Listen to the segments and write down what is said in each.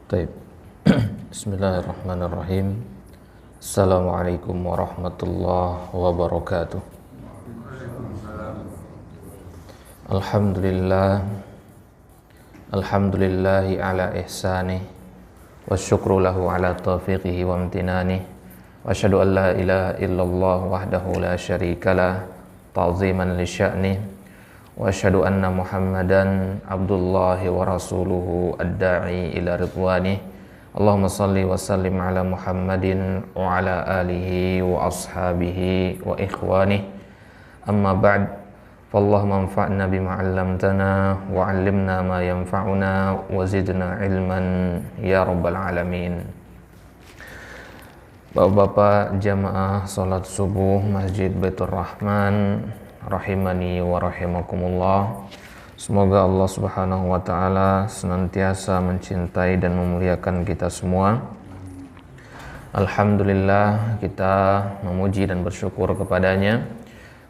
Taib. Bismillahirrahmanirrahim. Assalamualaikum warahmatullahi wabarakatuh. Alhamdulillahi ala ihsanih wa syukru lahu ala taufiqihi wa amtinanih wa asyhadu an la ilaha illallah wahdahu la syarikalah ta'ziman li sya'nih wa asyhadu anna Muhammadan abdullahi wa rasuluhu ad-da'i ila ridwanih. Allahumma salli wa sallim ala Muhammadin wa ala alihi wa ashabihi wa ikhwanih. Amma ba'd, fallahumma anfa'na bima 'allamtana wa 'allimna ma yanfa'una wa zidna ilman ya rabbal alamin. Bapak-bapak jamaah salat subuh Masjid Baitur Rahman rahimani wa rahimakumullah. Semoga Allah Subhanahu wa taala senantiasa mencintai dan memuliakan kita semua. Alhamdulillah, kita memuji dan bersyukur kepadanya.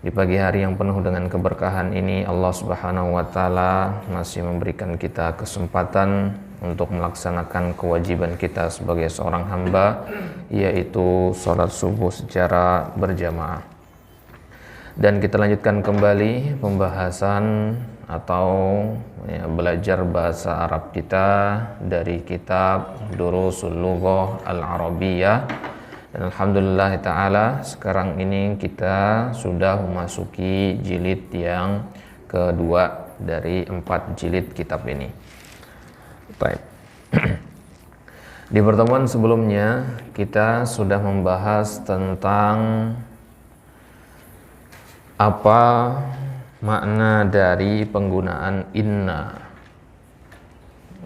Di pagi hari yang penuh dengan keberkahan ini, Allah Subhanahu wa taala masih memberikan kita kesempatan untuk melaksanakan kewajiban kita sebagai seorang hamba, yaitu salat subuh secara berjamaah. Dan kita lanjutkan kembali pembahasan atau belajar bahasa Arab kita dari kitab Durusul Lughah Al-Arabiyyah. Dan alhamdulillah ta'ala sekarang ini kita sudah memasuki jilid yang kedua dari 4 jilid kitab ini. Baik. Di pertemuan sebelumnya kita sudah membahas tentang apa makna dari penggunaan inna.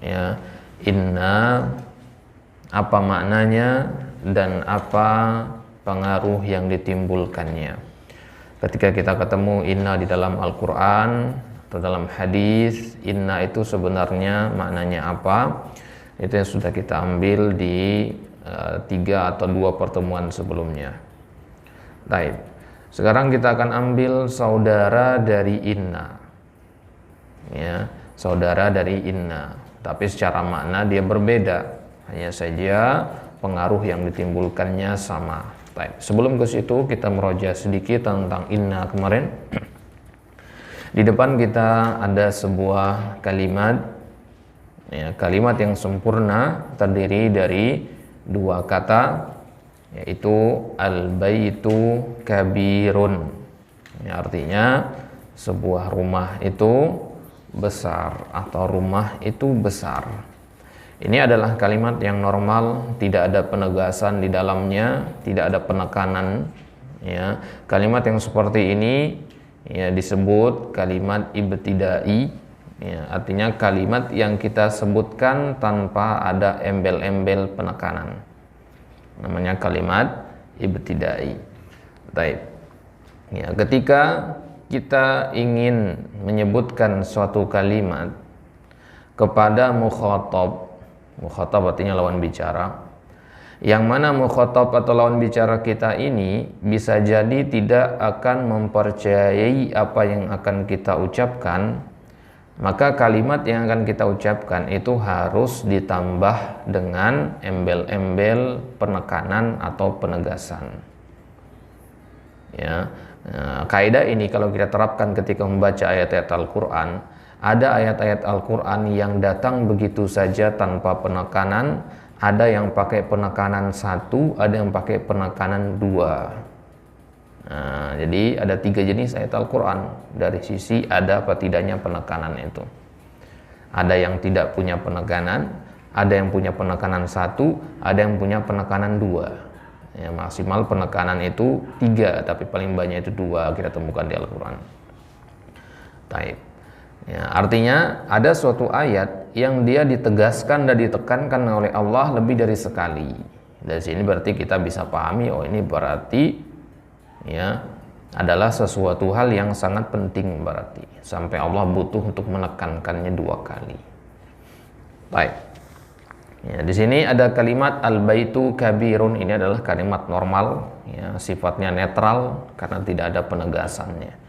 Ya, inna apa maknanya dan apa pengaruh yang ditimbulkannya. Ketika kita ketemu inna di dalam Al-Qur'an atau dalam hadis, inna itu sebenarnya maknanya apa? Itu yang sudah kita ambil di 3 atau 2 pertemuan sebelumnya. Baik. Sekarang kita akan ambil saudara dari inna. Ya, saudara dari inna. Tapi secara makna dia berbeda. Hanya saja pengaruh yang ditimbulkannya sama. Baik. Sebelum ke situ kita meroja sedikit tentang inna kemarin. Di depan kita ada sebuah kalimat. Ya, kalimat yang sempurna terdiri dari 2 kata, yaitu al-baitu kabirun. Ya, artinya sebuah rumah itu besar atau rumah itu besar. Ini adalah kalimat yang normal, tidak ada penegasan di dalamnya, tidak ada penekanan. Ya, kalimat yang seperti ini ya disebut kalimat ibtidai. Ya, artinya kalimat yang kita sebutkan tanpa ada embel-embel penekanan. Namanya kalimat ibtidai. Baik. Ya, ketika kita ingin menyebutkan suatu kalimat kepada mukhatab artinya lawan bicara, yang mana mukhatab atau lawan bicara kita ini bisa jadi tidak akan mempercayai apa yang akan kita ucapkan, maka kalimat yang akan kita ucapkan itu harus ditambah dengan embel-embel penekanan atau penegasan. Ya, kaidah ini kalau kita terapkan ketika membaca ayat-ayat Al-Quran, ada ayat-ayat Al-Quran yang datang begitu saja tanpa penekanan, ada yang pakai penekanan 1, ada yang pakai penekanan 2. Nah, jadi ada 3 jenis ayat Al-Quran dari sisi ada apa tidaknya penekanan itu. Ada yang tidak punya penekanan, ada yang punya penekanan 1, ada yang punya penekanan 2. Ya, maksimal penekanan itu 3, tapi paling banyak itu 2 kita temukan di Al-Quran. Taib. Ya, artinya ada suatu ayat yang dia ditegaskan dan ditekankan oleh Allah lebih dari sekali. Dari sini berarti kita bisa pahami, oh ini berarti ya adalah sesuatu hal yang sangat penting, berarti sampai Allah butuh untuk menekankannya 2 kali. Baik. Ya, di sini ada kalimat al-baitu kabirun. Ini adalah kalimat normal, ya, sifatnya netral karena tidak ada penegasannya.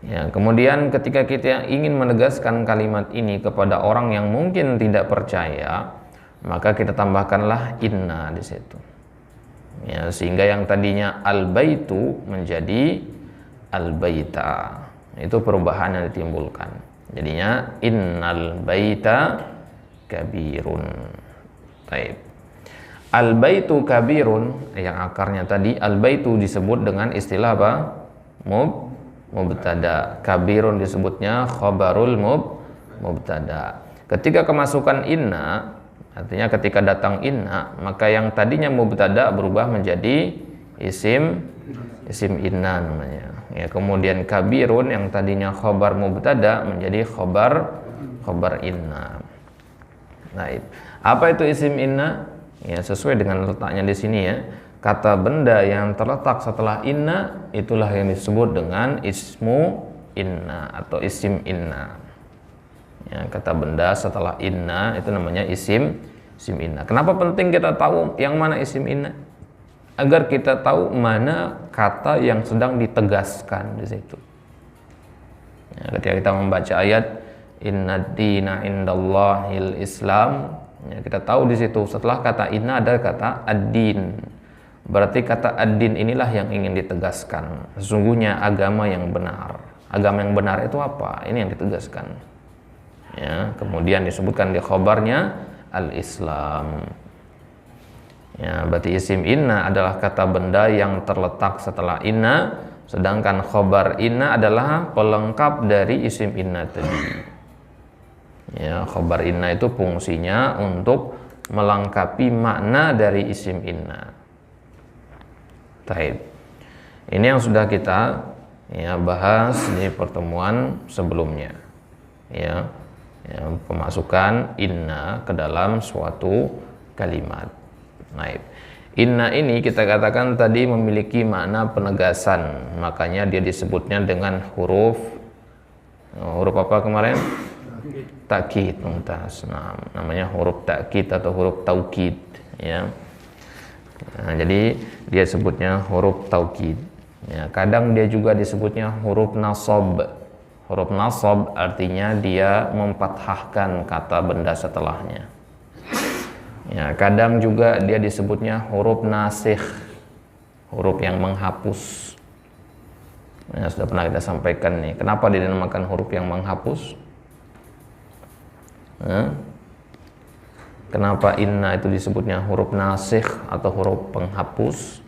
Ya, kemudian ketika kita ingin menegaskan kalimat ini kepada orang yang mungkin tidak percaya, maka kita tambahkanlah inna di situ. Ya, sehingga yang tadinya al-baitu menjadi al-baita. Itu perubahan yang ditimbulkan. Jadinya innal baita kabirun. Baik. Al-baitu kabirun, yang akarnya tadi al-baitu disebut dengan istilah apa? Mubtada. Kabirun disebutnya khabarul mubtada. Ketika kemasukan inna, artinya ketika datang inna, maka yang tadinya mubtada berubah menjadi isim inna namanya. Ya, kemudian kabirun yang tadinya khabar mubtada menjadi khabar inna. Nah, apa itu isim inna? Ya, sesuai dengan letaknya di sini ya. Kata benda yang terletak setelah inna itulah yang disebut dengan ismu inna atau isim inna. Ya, kata benda setelah inna itu namanya isim inna. Kenapa penting kita tahu yang mana isim inna? Agar kita tahu mana kata yang sedang ditegaskan di situ. Ya, ketika kita membaca ayat inna dina indallahil islam, ya, kita tahu di situ setelah kata inna ada kata ad-din. Berarti kata ad-din inilah yang ingin ditegaskan. Sesungguhnya agama yang benar. Agama yang benar itu apa? Ini yang ditegaskan. Ya, kemudian disebutkan di khabarnya al-Islam. Ya, berarti isim inna adalah kata benda yang terletak setelah inna, sedangkan khabar inna adalah pelengkap dari isim inna tadi. Ya, khabar inna itu fungsinya untuk melengkapi makna dari isim inna. Taib. Ini yang sudah kita bahas di pertemuan sebelumnya. Ya, pemasukan inna ke dalam suatu kalimat. Nah, inna ini kita katakan tadi memiliki makna penegasan, makanya dia disebutnya dengan huruf apa kemarin? Takkid, mumtaz. Nah, namanya huruf takkid atau huruf taukid, ya. Nah, jadi dia sebutnya huruf taukid. Ya, kadang dia juga disebutnya huruf nasab. Huruf nasab artinya dia memfathahkan kata benda setelahnya. Ya, kadang juga dia disebutnya huruf nasikh, huruf yang menghapus. Ya, sudah pernah kita sampaikan nih. Kenapa dinamakan huruf yang menghapus? Kenapa inna itu disebutnya huruf nasikh atau huruf penghapus?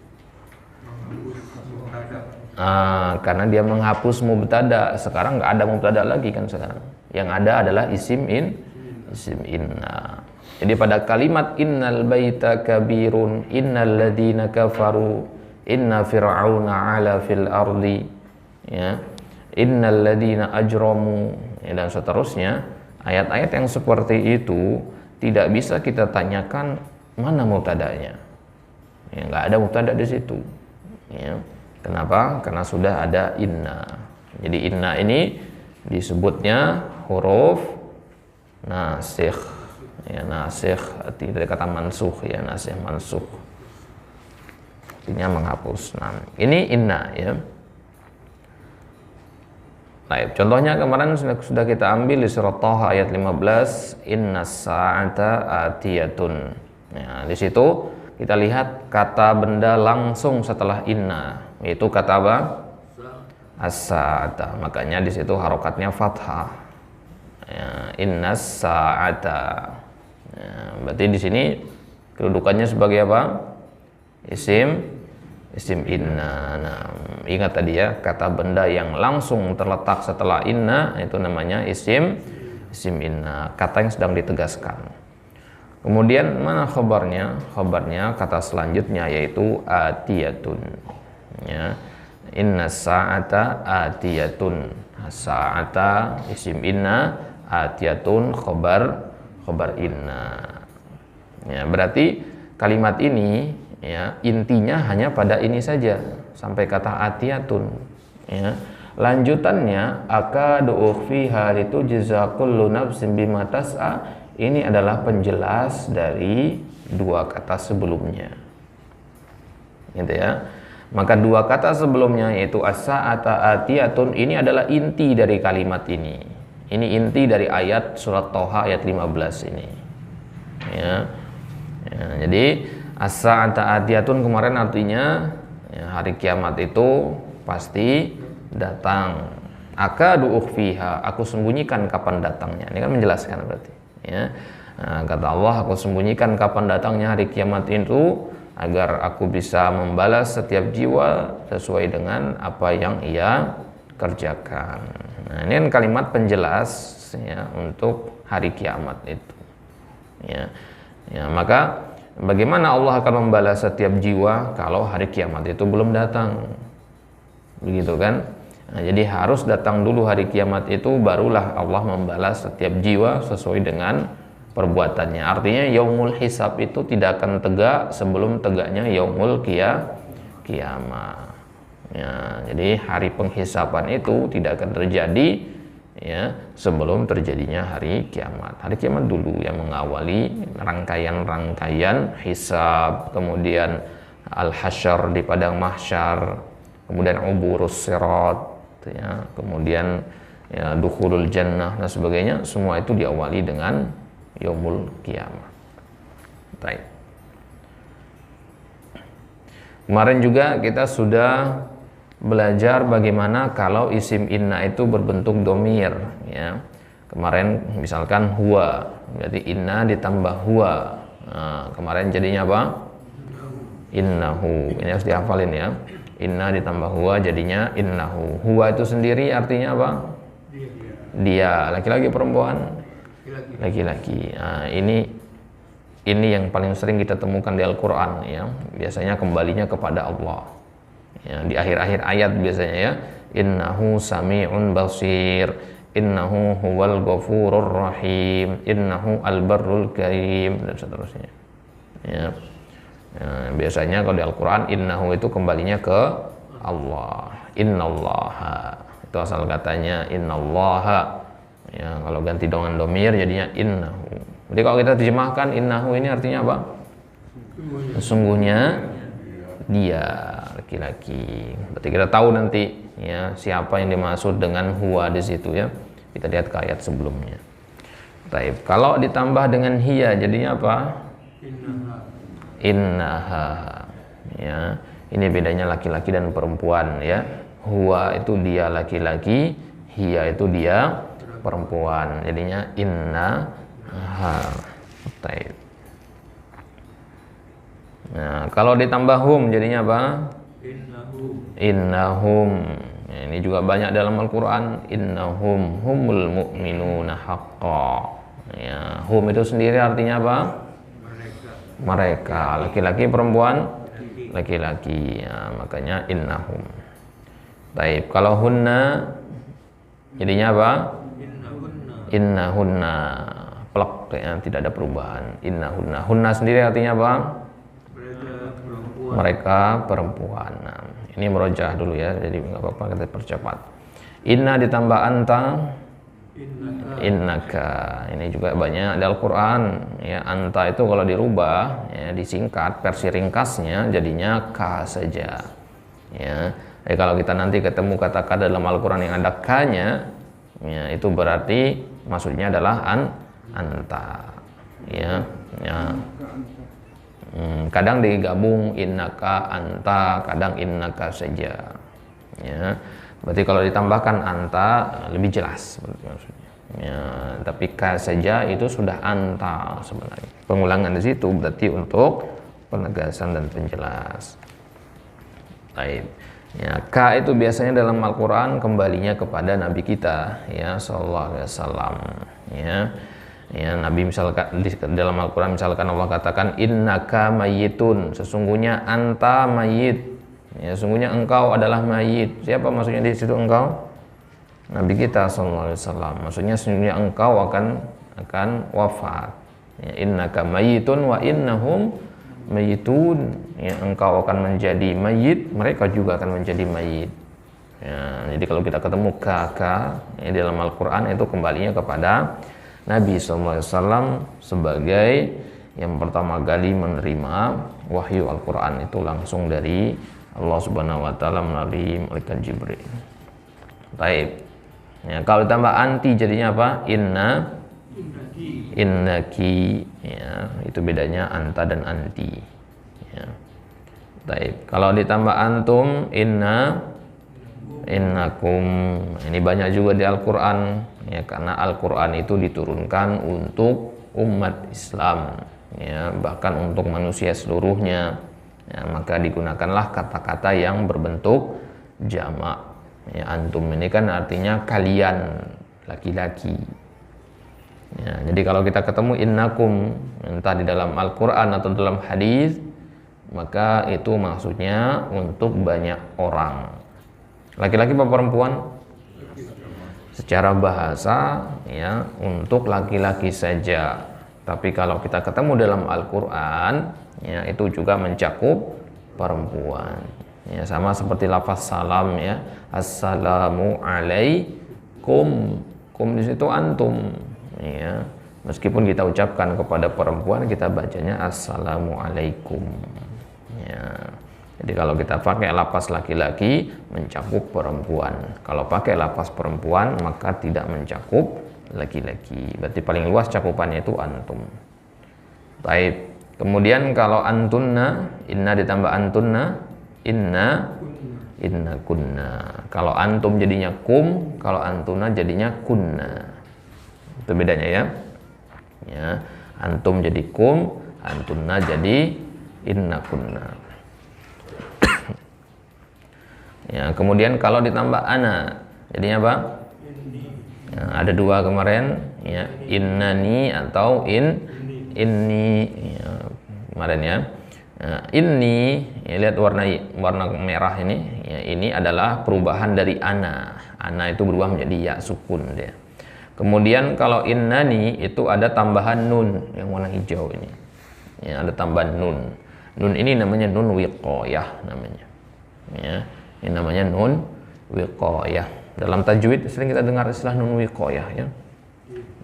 Karena dia menghapus mubtada. Sekarang nggak ada mubtada lagi kan sekarang. Yang ada adalah isim inna. Jadi pada kalimat innal baita kabirun, innal ladina kafaru, inna fir'auna ala fil ardi, ya, innal ladina ajramu, ya, dan seterusnya. Ayat-ayat yang seperti itu tidak bisa kita tanyakan mana mubtadanya. Ya, nggak ada mubtada di situ. Ya. Kenapa? Karena sudah ada inna. Jadi inna ini disebutnya huruf nasikh. Ya, nasikh dari kata mansukh, ya, nasikh mansukh. Artinya menghapus. Nah, ini inna, ya. Nah, contohnya kemarin sudah kita ambil di surat Thaha ayat 15, innas sa'ata atiyatun. Ya, di situ kita lihat kata benda langsung setelah inna, yaitu kata apa? As-sa'ata. Makanya di situ harokatnya fathah. Ya, innas sa'ata. Ya, berarti di sini kedudukannya sebagai apa? Isim inna. Nah, ingat tadi ya, kata benda yang langsung terletak setelah inna itu namanya isim inna, kata yang sedang ditegaskan. Kemudian mana khabarnya? Khabarnya kata selanjutnya yaitu atiyatun. Ya. Inna sa'ata atiyatun. Sa'ata isim inna, atiyatun khabar inna. Ya, berarti kalimat ini, ya, intinya hanya pada ini saja sampai kata atiyatun, ya. Lanjutannya akadu ukhfiha litujza kullu nafsin bima tas'a. Ini adalah penjelas dari dua kata sebelumnya, gitu ya. Maka dua kata sebelumnya yaitu as-sa'ata atiyatun ini adalah inti dari kalimat ini. Ini inti dari ayat surat Thaha ayat 15 ini. Ya. Jadi as-sa'ata atiyatun kemarin artinya hari kiamat itu pasti datang. Akadu ukhfiha, aku sembunyikan kapan datangnya. Ini kan menjelaskan berarti. Ya. Nah, kata Allah, aku sembunyikan kapan datangnya hari kiamat itu agar aku bisa membalas setiap jiwa sesuai dengan apa yang ia kerjakan. Nah, ini kan kalimat penjelas ya untuk hari kiamat itu. Ya, maka bagaimana Allah akan membalas setiap jiwa kalau hari kiamat itu belum datang? Begitu kan? Nah, jadi harus datang dulu hari kiamat itu, barulah Allah membalas setiap jiwa sesuai dengan perbuatannya. Artinya yaumul hisab itu tidak akan tegak sebelum tegaknya yaumul kiamah. Ya, jadi hari penghisaban itu tidak akan terjadi ya sebelum terjadinya hari kiamat. Hari kiamat dulu yang mengawali rangkaian-rangkaian hisab, kemudian al-hasyr di padang mahsyar, kemudian uburus sirat ya, kemudian ya dukhulul jannah dan sebagainya. Semua itu diawali dengan yaumul kiamah. Baik. Kemarin juga kita sudah belajar bagaimana kalau isim inna itu berbentuk domir ya. Kemarin misalkan huwa, berarti inna ditambah huwa. Nah, kemarin jadinya apa? Innahu. Ini harus dihafalin ya. Inna ditambah huwa jadinya innahu. Huwa itu sendiri artinya apa? Dia. Laki-laki perempuan? Laki-laki. Nah, ini yang paling sering kita temukan di Al-Quran ya. Biasanya kembalinya kepada Allah. Ya, di akhir-akhir ayat biasanya ya, innahu sami'un basir, innahu huwal ghafurur rahim, innahu albarrul karim, dan seterusnya ya. Biasanya kalau di Al-Quran innahu itu kembalinya ke Allah. Innallaha itu asal katanya innallaha ya, kalau ganti dengan domir jadinya innahu. Jadi kalau kita terjemahkan innahu ini artinya apa? Sesungguhnya dia laki-laki. Berarti kita tahu nanti ya siapa yang dimaksud dengan huwa di situ ya. Kita lihat ke ayat sebelumnya. Baik, kalau ditambah dengan hiya jadinya apa? Innaha. Ya, ini bedanya laki-laki dan perempuan ya. Huwa itu dia laki-laki, hiya itu dia perempuan. Jadinya innaha. Baik. Nah, kalau ditambah hum jadinya apa? Innahum. Ya, ini juga banyak dalam Al-Quran. Innahum humul mu'minuna haqqa. Ya, hum itu sendiri artinya apa? Mereka. Laki-laki perempuan? Laki-laki. Ya, makanya innahum. Baik, kalau hunna jadinya apa? Innahunna. Plek ya, tidak ada perubahan. Innahunna. Hunna sendiri artinya apa? Mereka perempuan. Nah, ini merojah dulu ya, jadi nggak apa-apa kita percepat. Inna ditambah anta, innaka. Ini juga banyak di Al-Quran ya. Anta itu kalau dirubah ya, disingkat versi ringkasnya jadinya ka saja ya. Jadi kalau kita nanti ketemu kata-kata dalam Al-Quran yang ada ka-nya ya, itu berarti maksudnya adalah anta ya. Kadang digabung innaka anta, kadang innaka saja ya. Berarti kalau ditambahkan anta lebih jelas maksudnya ya, tapi ka saja itu sudah anta sebenarnya. Pengulangan di situ berarti untuk penegasan dan penjelas. Baik ya, ka itu biasanya dalam Al-Quran kembalinya kepada Nabi kita ya sallallahu alaihi wasallam ya. Ya, Nabi misalkan di dalam Al-Quran misalkan Allah katakan innaka mayyitun, sesungguhnya anta mayyit ya, sesungguhnya engkau adalah mayyit. Siapa maksudnya di situ engkau? Nabi kita sallallahu alaihi wasallam. Maksudnya sesungguhnya engkau akan wafat ya, innaka mayyitun wa innahum mayyitun ya, engkau akan menjadi mayyit, mereka juga akan menjadi mayyit ya. Jadi kalau kita ketemu kaka ya, di dalam Al-Quran itu kembalinya kepada Nabi SAW sebagai yang pertama kali menerima wahyu Al-Quran itu langsung dari Allah Subhanahu Wa Taala melalui malaikat Jibril. Baik. Ya, kalau ditambah anti jadinya apa? innaki, ya, itu bedanya anta dan anti, ya. Baik, kalau ditambah antum, innakum, ini banyak juga di Al-Quran, ya, karena Al-Quran itu diturunkan untuk umat Islam, ya, bahkan untuk manusia seluruhnya, ya, maka digunakanlah kata-kata yang berbentuk jamak, ya. Antum ini kan artinya kalian, laki-laki, ya. Jadi kalau kita ketemu innakum entah di dalam Al-Quran atau dalam hadis, maka itu maksudnya untuk banyak orang. Laki-laki atau perempuan? Secara bahasa, ya, untuk laki-laki saja. Tapi kalau kita ketemu dalam Al-Quran, ya, itu juga mencakup perempuan. Ya, sama seperti lafaz salam, ya, assalamu alaikum. Kum di situ antum, ya. Meskipun kita ucapkan kepada perempuan, kita bacanya assalamu alaikum. Ya. Jadi kalau kita pakai lapas laki-laki mencakup perempuan, kalau pakai lapas perempuan maka tidak mencakup laki-laki. Berarti paling luas cakupannya itu antum. Baik. Kemudian kalau antunna, inna ditambah antunna, inna kunna. Kalau antum jadinya kum, kalau antuna jadinya kunna. Itu bedanya, ya. Ya, antum jadi kum, antunna jadi inna kunna. Ya, kemudian kalau ditambah ana, jadinya apa? Ya, ada dua kemarin, ya, innani atau inni, ya, kemarin, ya. Nah, ini, ya, lihat warna merah ini, ya, ini adalah perubahan dari ana. Ana itu berubah menjadi ya sukun dia. Kemudian kalau innani itu ada tambahan nun yang warna hijau ini. Ya, ada tambahan nun. Nun ini namanya nun wiqayah namanya. Ya, ini namanya nun wiqayah. Dalam tajwid sering kita dengar istilah nun wiqayah, ya.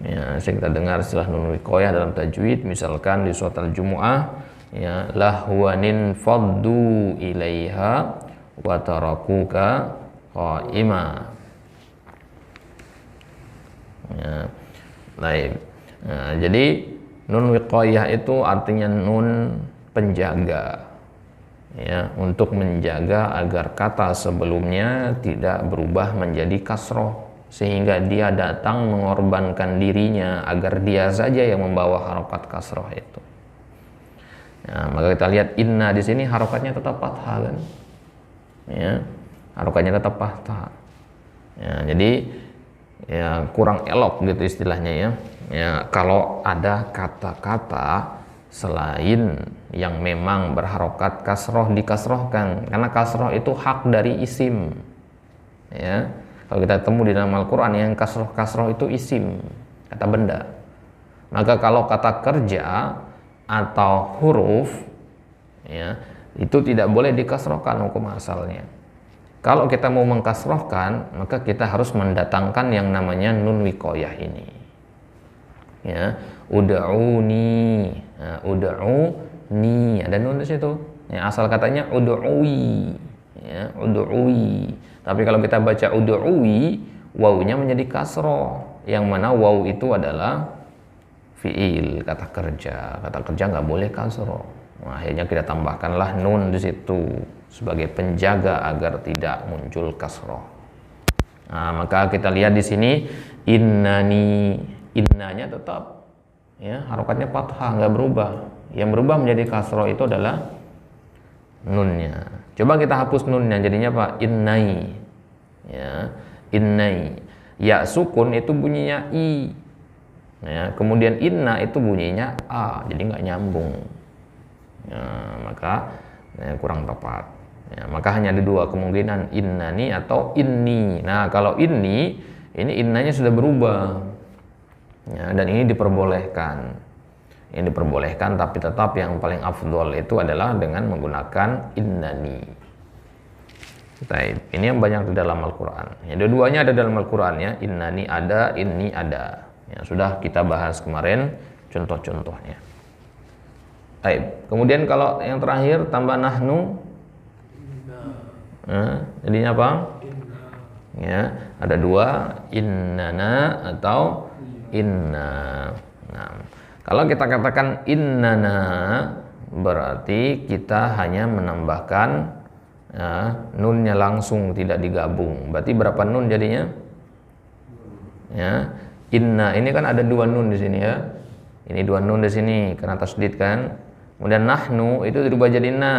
Ya, sering kita dengar istilah nun wiqayah dalam tajwid, misalkan di surat Al-Jumu'ah, ya, lahwanin faddu ilaiha wa tarakuka qa'ima. Ya, baik. Nah, jadi nun wiqayah itu artinya nun penjaga, ya, untuk menjaga agar kata sebelumnya tidak berubah menjadi kasroh, sehingga dia datang mengorbankan dirinya agar dia saja yang membawa harokat kasroh itu. Nah, maka kita lihat inna di sini harokatnya tetap fathah, kan? Ya, harokatnya tetap fathah. Ya, jadi, ya, kurang elok gitu istilahnya, ya. Ya, kalau ada kata-kata selain yang memang berharokat kasroh dikasrohkan, karena kasroh itu hak dari isim, ya. Kalau kita temu di dalam Al-Quran yang kasroh itu isim, kata benda. Maka kalau kata kerja atau huruf, ya, itu tidak boleh dikasrohkan hukum asalnya. Kalau kita mau mengkasrohkan, maka kita harus mendatangkan yang namanya nun wiqayah ini. Ya, ud'uni. Nah, ud'uni, ada nun di situ. Ya, asal katanya ud'ui. Ya, ud'ui. Tapi kalau kita baca ud'ui, wawunya menjadi kasroh. Yang mana waw itu adalah fiil, kata kerja. Kata kerja nggak boleh kasroh. Nah, akhirnya kita tambahkanlah nun di situ sebagai penjaga agar tidak muncul kasroh. Nah, maka kita lihat di sini innani, innanya tetap, ya, harokatnya fathah, nggak berubah. Yang berubah menjadi kasroh itu adalah nunnya. Coba kita hapus nunnya, jadinya apa? Innai, ya, innai. Ya sukun itu bunyinya i, ya, kemudian inna itu bunyinya a, jadi nggak nyambung. Ya, maka, ya, kurang tepat. Ya, maka hanya ada dua kemungkinan, innani atau inni. Nah, kalau ini innanya sudah berubah, ya, dan ini diperbolehkan. Ini diperbolehkan, tapi tetap yang paling afdol itu adalah dengan menggunakan innani. Baik, ini yang banyak di dalam Al-Quran. Ya, dua-duanya ada dalam Al-Quran, ya. Innani ada, inni ada. Ya, sudah kita bahas kemarin contoh-contohnya. Baik, kemudian kalau yang terakhir tambah nahnu, jadinya apa? Ya, ada dua, innana atau inna. Nah, kalau kita katakan innana, berarti kita hanya menambahkan nunnya langsung, tidak digabung. Berarti berapa nun jadinya? Ya, inna ini kan ada 2 nun di sini ya. Ini 2 nun di sini karena tasdid kan. Kemudian nahnu itu dirubah jadi na.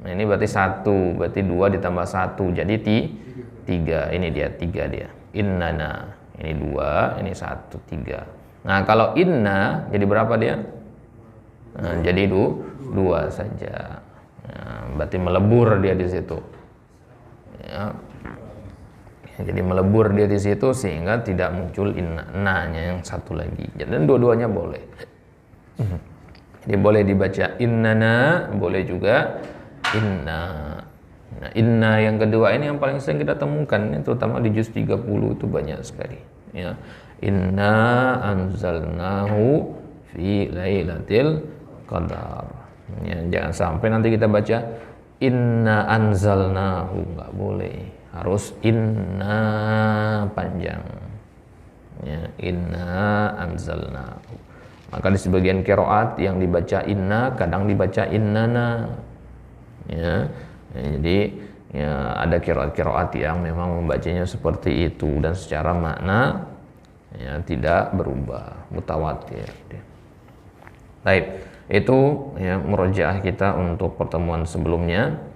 Ini berarti 1, berarti 2 ditambah 1 jadi 3. Ini dia 3 dia. Innana. Ini 2, ini 1, 3. Nah, kalau inna jadi berapa dia? Nah, jadi 2 saja. Nah, berarti melebur dia di situ. Ya. Jadi melebur dia di situ sehingga tidak muncul inna-nya yang satu lagi. Dan dua-duanya boleh. Jadi boleh dibaca innana, boleh juga inna. Nah, inna yang kedua ini yang paling sering kita temukan, terutama di juz 30 itu banyak sekali. Ya. Inna anzalnahu fi lailatil qadar. Ya, jangan sampai nanti kita baca inna anzalnahu, nggak boleh. Harus inna panjang. Ya, inna anzalnahu. Maka di sebagian qiraat yang dibaca inna kadang dibaca innana. Ya, jadi ya, ada qiraat yang memang membacanya seperti itu dan secara makna ya tidak berubah, mutawatir. Baik, itu ya murojaah kita untuk pertemuan sebelumnya.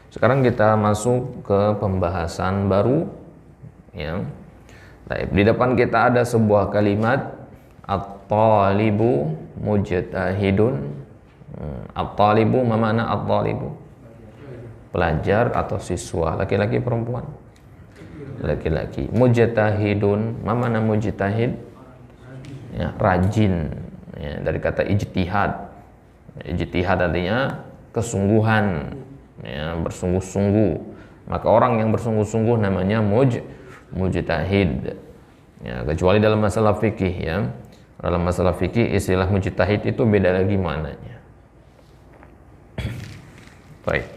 Sekarang kita masuk ke pembahasan baru ya. Baik, di depan kita ada sebuah kalimat at-talibu mujtahidun. At-talibu, apa makna at-talibu? Pelajar atau siswa, laki-laki perempuan? Laki-laki. Mujtahidun, apa makna mujtahid? Ya, rajin. Ya, dari kata ijtihad. Ijtihad artinya kesungguhan. Ya, bersungguh-sungguh. Maka orang yang bersungguh-sungguh namanya mujtahid. Ya, kecuali dalam masalah fikih ya. Dalam masalah fikih istilah mujtahid itu beda lagi maknanya. Baik.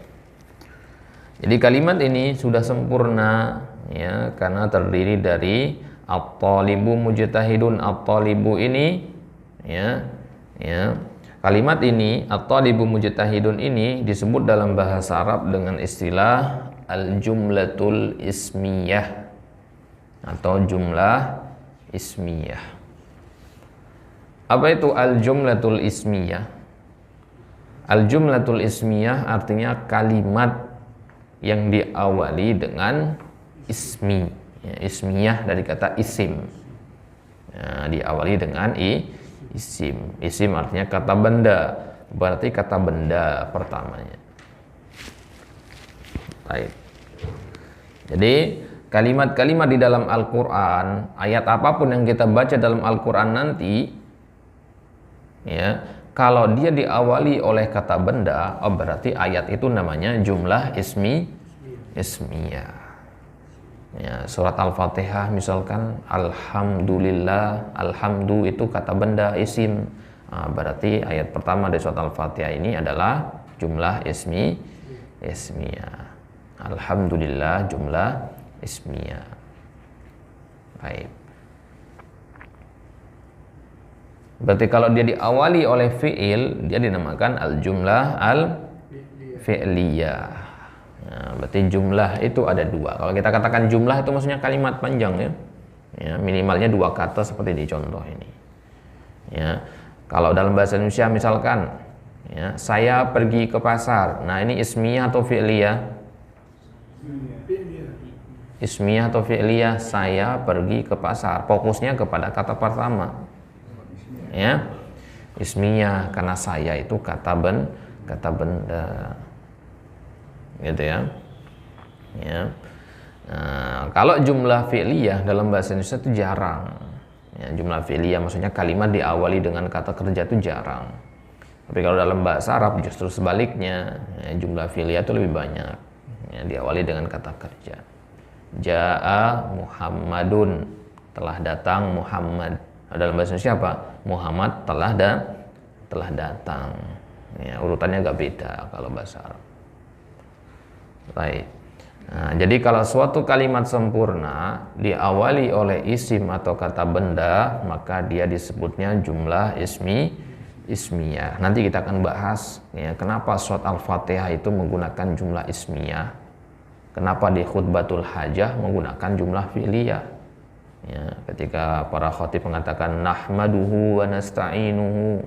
Jadi kalimat ini sudah sempurna ya karena terdiri dari at-talibu mujtahidun. At-talibu ini ya. Kalimat ini at-talibu mujtahidun ini disebut dalam bahasa Arab dengan istilah al-jumlatul ismiyah atau jumlah ismiyah. Apa itu al-jumlatul ismiyah? Al-jumlatul ismiyah artinya kalimat yang diawali dengan ismi. Ya, ismiyah dari kata isim. Ya, diawali dengan isim. Isim artinya kata benda. Berarti kata benda pertamanya. Baik. Jadi kalimat-kalimat di dalam Al-Quran, ayat apapun yang kita baca dalam Al-Quran nanti, ya, kalau dia diawali oleh kata benda, oh berarti ayat itu namanya jumlah ismiyah. Ya, surat Al-Fatihah misalkan alhamdulillah, alhamdu itu kata benda isim. Nah, berarti ayat pertama dari surat Al-Fatihah ini adalah jumlah ismiyah. Alhamdulillah jumlah ismiyah. Baik. Berarti kalau dia diawali oleh fi'il, dia dinamakan al-jumlah al-fi'liyah. Nah, berarti jumlah itu ada 2. Kalau kita katakan jumlah itu maksudnya kalimat panjang ya. Ya, minimalnya 2 kata seperti di contoh ini. Ya. Kalau dalam bahasa Indonesia misalkan ya, saya pergi ke pasar. Nah, ini ismiyah atau fi'liyah? Ismiyah atau fi'liyah, saya pergi ke pasar. Fokusnya kepada kata pertama. Ya. Ismiyah karena saya itu kata benda. Gitu ya. Ya. Nah, kalau jumlah fi'liyah dalam bahasa Indonesia itu jarang. Ya, jumlah fi'liyah maksudnya kalimat diawali dengan kata kerja itu jarang. Tapi kalau dalam bahasa Arab justru sebaliknya, ya, jumlah fi'liyah itu lebih banyak. Ya, diawali dengan kata kerja. Ja'a Muhammadun, telah datang Muhammad. Dalam bahasa Indonesia apa? Muhammad telah datang. Ya, urutannya agak beda kalau bahasa Arab. Baik. Nah, jadi kalau suatu kalimat sempurna diawali oleh isim atau kata benda, maka dia disebutnya jumlah ismiyah. Nanti kita akan bahas ya, kenapa surat Al-Fatihah itu menggunakan jumlah ismiyah. Kenapa di khutbatul hajah menggunakan jumlah fi'liyah. Ya, ketika para khatib mengatakan nahmaduhu wa nasta'inuhu.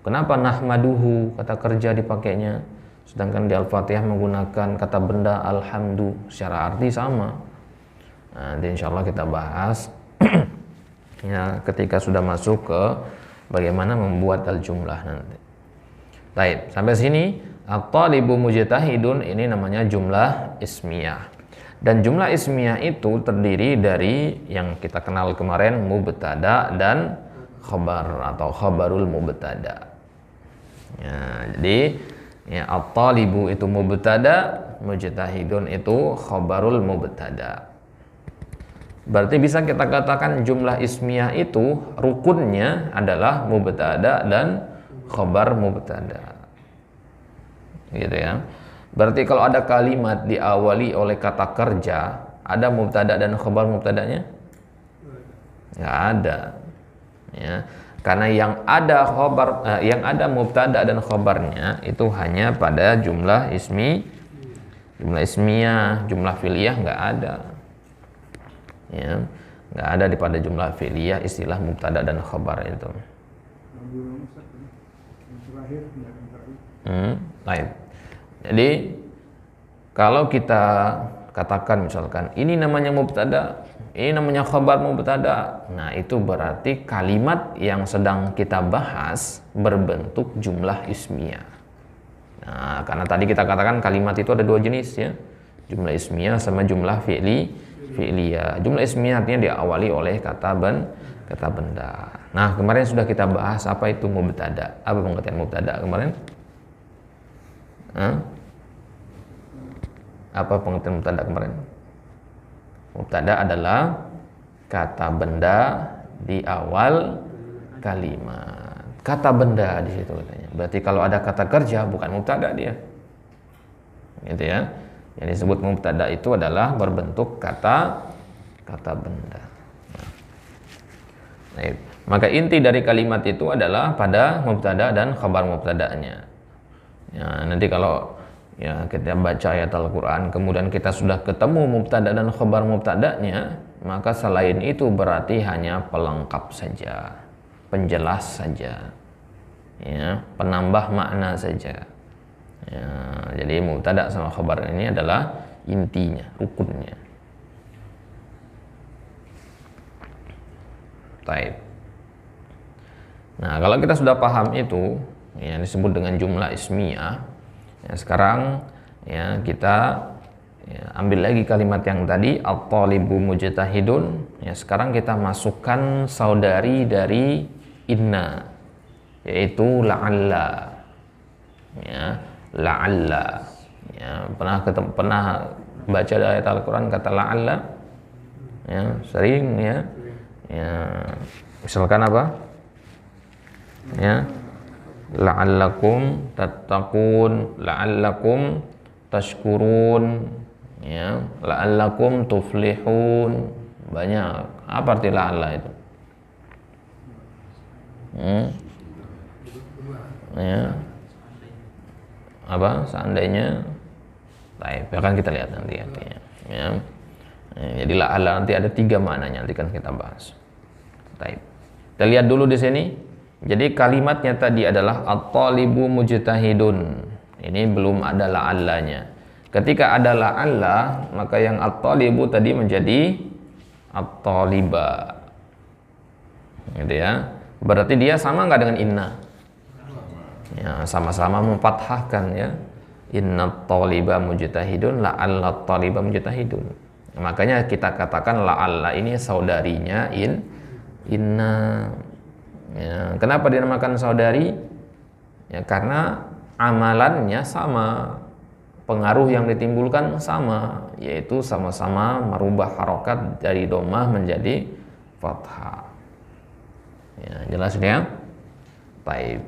Kenapa nahmaduhu kata kerja dipakainya? Sedangkan di Al-Fatihah menggunakan kata benda alhamdu, secara arti sama. Nanti insya Allah kita bahas ya, ketika sudah masuk ke bagaimana membuat al-jumlah nanti. Baik, sampai sini at-talibu mujtahidun ini namanya jumlah ismiyah. Dan jumlah ismiyah itu terdiri dari yang kita kenal kemarin mubtada dan khabar atau khabarul mubtada. Ya, jadi ya, at-talibu itu mubtada, mujtahidun itu khabarul mubtada. Berarti bisa kita katakan jumlah ismiyah itu rukunnya adalah mubtada dan khabar mubtada. Gitu ya. Berarti kalau ada kalimat diawali oleh kata kerja, ada mubtada dan khabar mubtadanya? Nggak ada. Ya. Karena yang ada khabar, yang ada mubtada dan khabarnya itu hanya pada jumlah ismiyah, jumlah fi'liyah nggak ada. Ya, nggak ada pada jumlah fi'liyah istilah mubtada dan khabar itu. Baik. Jadi kalau kita katakan misalkan ini namanya mubtada, ini namanya khabar mubtada. Nah, itu berarti kalimat yang sedang kita bahas berbentuk jumlah ismiyah. Nah, karena tadi kita katakan kalimat itu ada dua jenis ya. Jumlah ismiyah sama jumlah fi'liyah. Jumlah ismiyah artinya diawali oleh kata benda. Nah, kemarin sudah kita bahas apa itu mubtada. Apa pengertian mubtada kemarin? Apa pengertian mubtada kemarin? Mubtada adalah kata benda di awal kalimat. Kata benda di situ katanya. Berarti kalau ada kata kerja bukan mubtada dia. Gitu ya. Yang disebut mubtada itu adalah berbentuk kata benda. Nah, maka inti dari kalimat itu adalah pada mubtada dan khabar mubtadanya. Ya, nanti kalau ya kita baca ayat Al-Quran kemudian kita sudah ketemu mubtada dan khabar mubtadanya, maka selain itu berarti hanya pelengkap saja, penjelas saja ya, penambah makna saja ya. Jadi mubtada sama khabar ini adalah intinya, rukunnya. Baik. Nah, kalau kita sudah paham itu yang disebut dengan jumlah ismiyah, ya, sekarang ya kita ambil lagi kalimat yang tadi at-talibu mujtahidun. Ya, sekarang kita masukkan saudari dari inna, yaitu la'alla. Ya, la'alla. Ya, pernah baca ayat Al-Qur'an kata la'alla? Ya, sering ya. Ya, misalkan apa? Ya. La'allakum tattaqun, la'allakum tashkurun, ya, la'allakum tuflihun. Banyak. Apa arti la'alla itu? Ya. Apa? Seandainya. Baik, akan kita lihat nanti artinya. Ya. Jadi la'alla nanti ada 3 maknanya, nanti kan kita bahas. Baik. Kita lihat dulu di sini. Jadi kalimatnya tadi adalah at-talibu mujtahidun. Ini belum ada la'allanya. Ketika ada la'alla, maka yang at-talibu tadi menjadi at-taliba. Gitu ya. Berarti dia sama nggak dengan inna? Ya, sama-sama memfathahkan ya. Inna at-taliba mujtahidun, la'alla at-taliba mujtahidun. Makanya kita katakan la'alla ini saudarinya inna. Ya, kenapa dinamakan saudari? Ya, karena amalannya sama, pengaruh yang ditimbulkan sama, yaitu sama-sama merubah harokat dari dhammah menjadi fathah. Ya, jelas ya? Baik.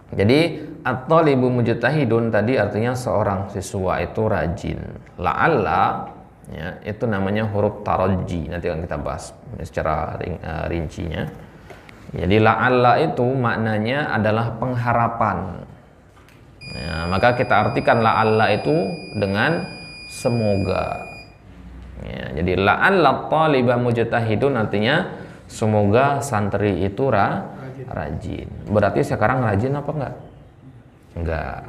Jadi at-thalibu mujtahidun tadi artinya seorang siswa itu rajin. La'alla ya, itu namanya huruf taraji. Nanti akan kita bahas secara rincinya. Jadi la'alla itu maknanya adalah pengharapan. Ya, maka kita artikan la'alla itu dengan semoga. Ya, jadi la'alla taliba mujtahidun artinya semoga santri itu rajin. Berarti sekarang rajin apa enggak? Enggak.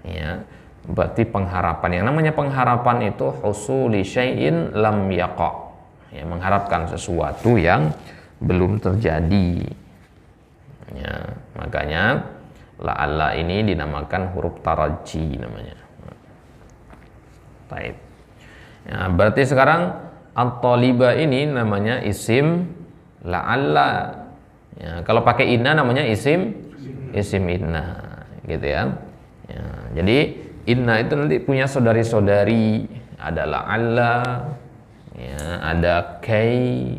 Ya. Berarti pengharapan. Yang namanya pengharapan itu husuli syai'in lam yaqa. Ya, mengharapkan sesuatu yang belum terjadi. Ya, makanya la'alla ini dinamakan huruf taraji namanya. Baik. Ya, berarti sekarang at-taliba ini namanya isim la'alla. Ya, kalau pakai inna namanya isim inna, gitu ya. Ya, jadi inna itu nanti punya saudari-saudari, ada la'alla, ya, ada kai,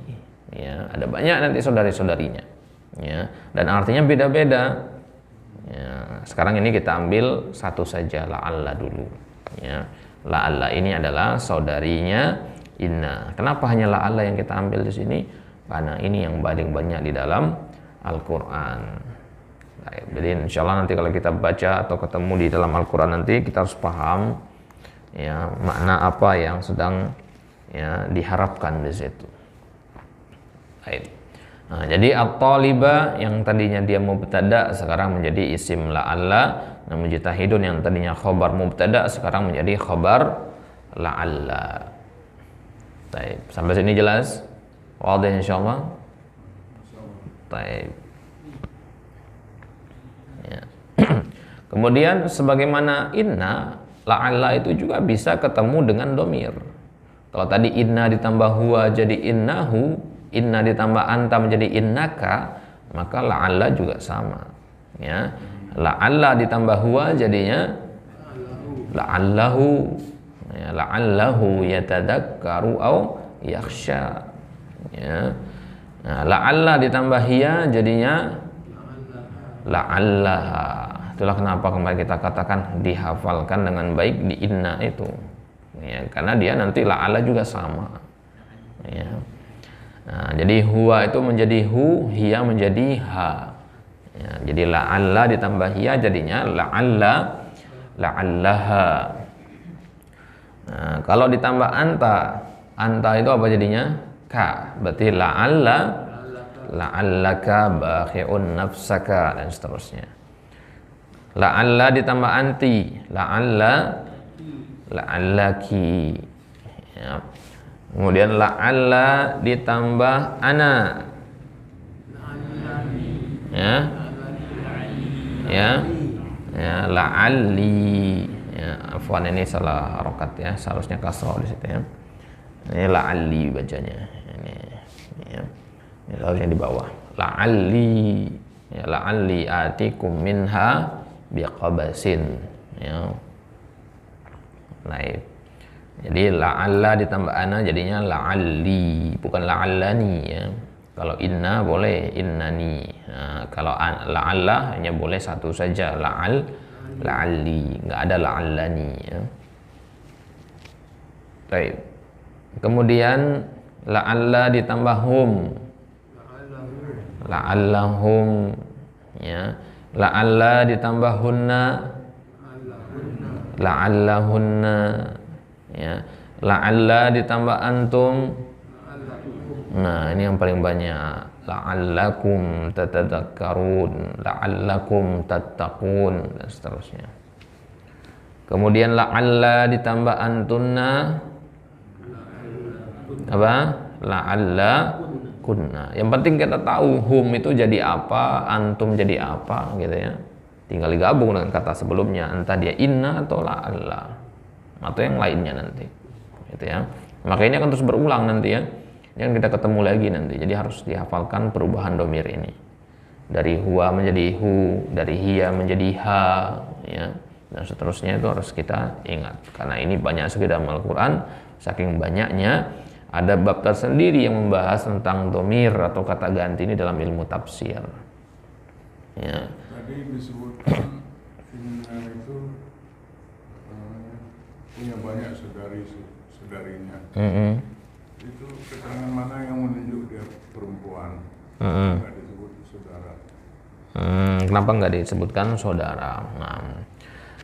ya, ada banyak nanti saudari-saudarinya. Ya, dan artinya beda-beda. Ya, sekarang ini kita ambil satu saja la'alla dulu. Ya, la'alla ini adalah saudarinya inna. Kenapa hanya la'alla yang kita ambil di sini? Karena ini yang paling banyak di dalam Al-Quran. Jadi insya Allah nanti kalau kita baca atau ketemu di dalam Al-Quran nanti kita harus paham ya makna apa yang sedang ya diharapkan di situ. Baik. Nah, jadi at-taliba yang tadinya dia mubtada sekarang menjadi isim la'alla. Nah, mujtahidun yang tadinya khobar mubtada sekarang menjadi khobar la'alla. Baik, sampai sini jelas? Wadah insyaallah. Baik. Ya. Kemudian sebagaimana inna, la'alla itu juga bisa ketemu dengan domir. Kalau tadi inna ditambah huwa jadi innahu, inna ditambah anta menjadi innaka, maka la'alla juga sama. Ya. La'alla ditambah huwa jadinya la'allahu. Ya, la'allahu yatadakkaru au yakhsha. Ya. Nah, la'alla ditambah hiya jadinya la'allaha. Itulah kenapa kemarin kita katakan dihafalkan dengan baik di inna itu. Ya, karena dia nanti la'alla juga sama. Ya. Nah, jadi huwa itu menjadi hu, hiya menjadi ha. Ya, jadi la'alla ditambah hiya jadinya la'allaha. Nah, kalau ditambah anta itu apa jadinya? Ka. Berarti la'allaka bakhi'un nafsaka dan seterusnya. La'alla ditambah anti, la'allaki. Ya. Kemudian la'alla ditambah ana. Ya. Ya. Ya, la'alli. Ya, afwan ini salah harokat ya, seharusnya kasrah di situ ya. Ini la'alli bacanya. Ini ya. Ini harusnya di bawah. La'alli. Ya, la'alli atikum minha biqabasin. Ya. Baik. Jadi la'alla ditambah ana jadinya la'alli, bukan la'allani ya. Kalau inna boleh innani. Nah, kalau la'alla hanya boleh satu saja, la'alli, enggak ada la'allani ya. Baik. Kemudian la'alla ditambah hum. La'allahum ya. La'alla ditambah hunna. La'allahunna ya. La'alla ditambah antum. Nah, ini yang paling banyak. La'allakum tatadakkarun, la'allakum tattaqun dan seterusnya. Kemudian la'alla ditambah antunna. Apa? La'alla kunna. Yang penting kita tahu hum itu jadi apa, antum jadi apa gitu ya. Tinggal digabung dengan kata sebelumnya, entah dia inna atau la'alla atau yang lainnya nanti. Gitu ya. Maka ini akan terus berulang nanti ya. Ini kan kita ketemu lagi nanti. Jadi harus dihafalkan perubahan domir ini. Dari huwa menjadi hu, dari hiya menjadi ha ya. Dan seterusnya itu harus kita ingat. Karena ini banyak sekali dalam Al-Qur'an, saking banyaknya ada bab tersendiri yang membahas tentang domir atau kata ganti ini dalam ilmu tafsir. Ya. Tadi disebutkan Inna itu punya banyak saudarinya. Itu keterangan mana yang menunjuk dia perempuan? Nggak disebut saudara. Kenapa nggak disebutkan saudara? Nah,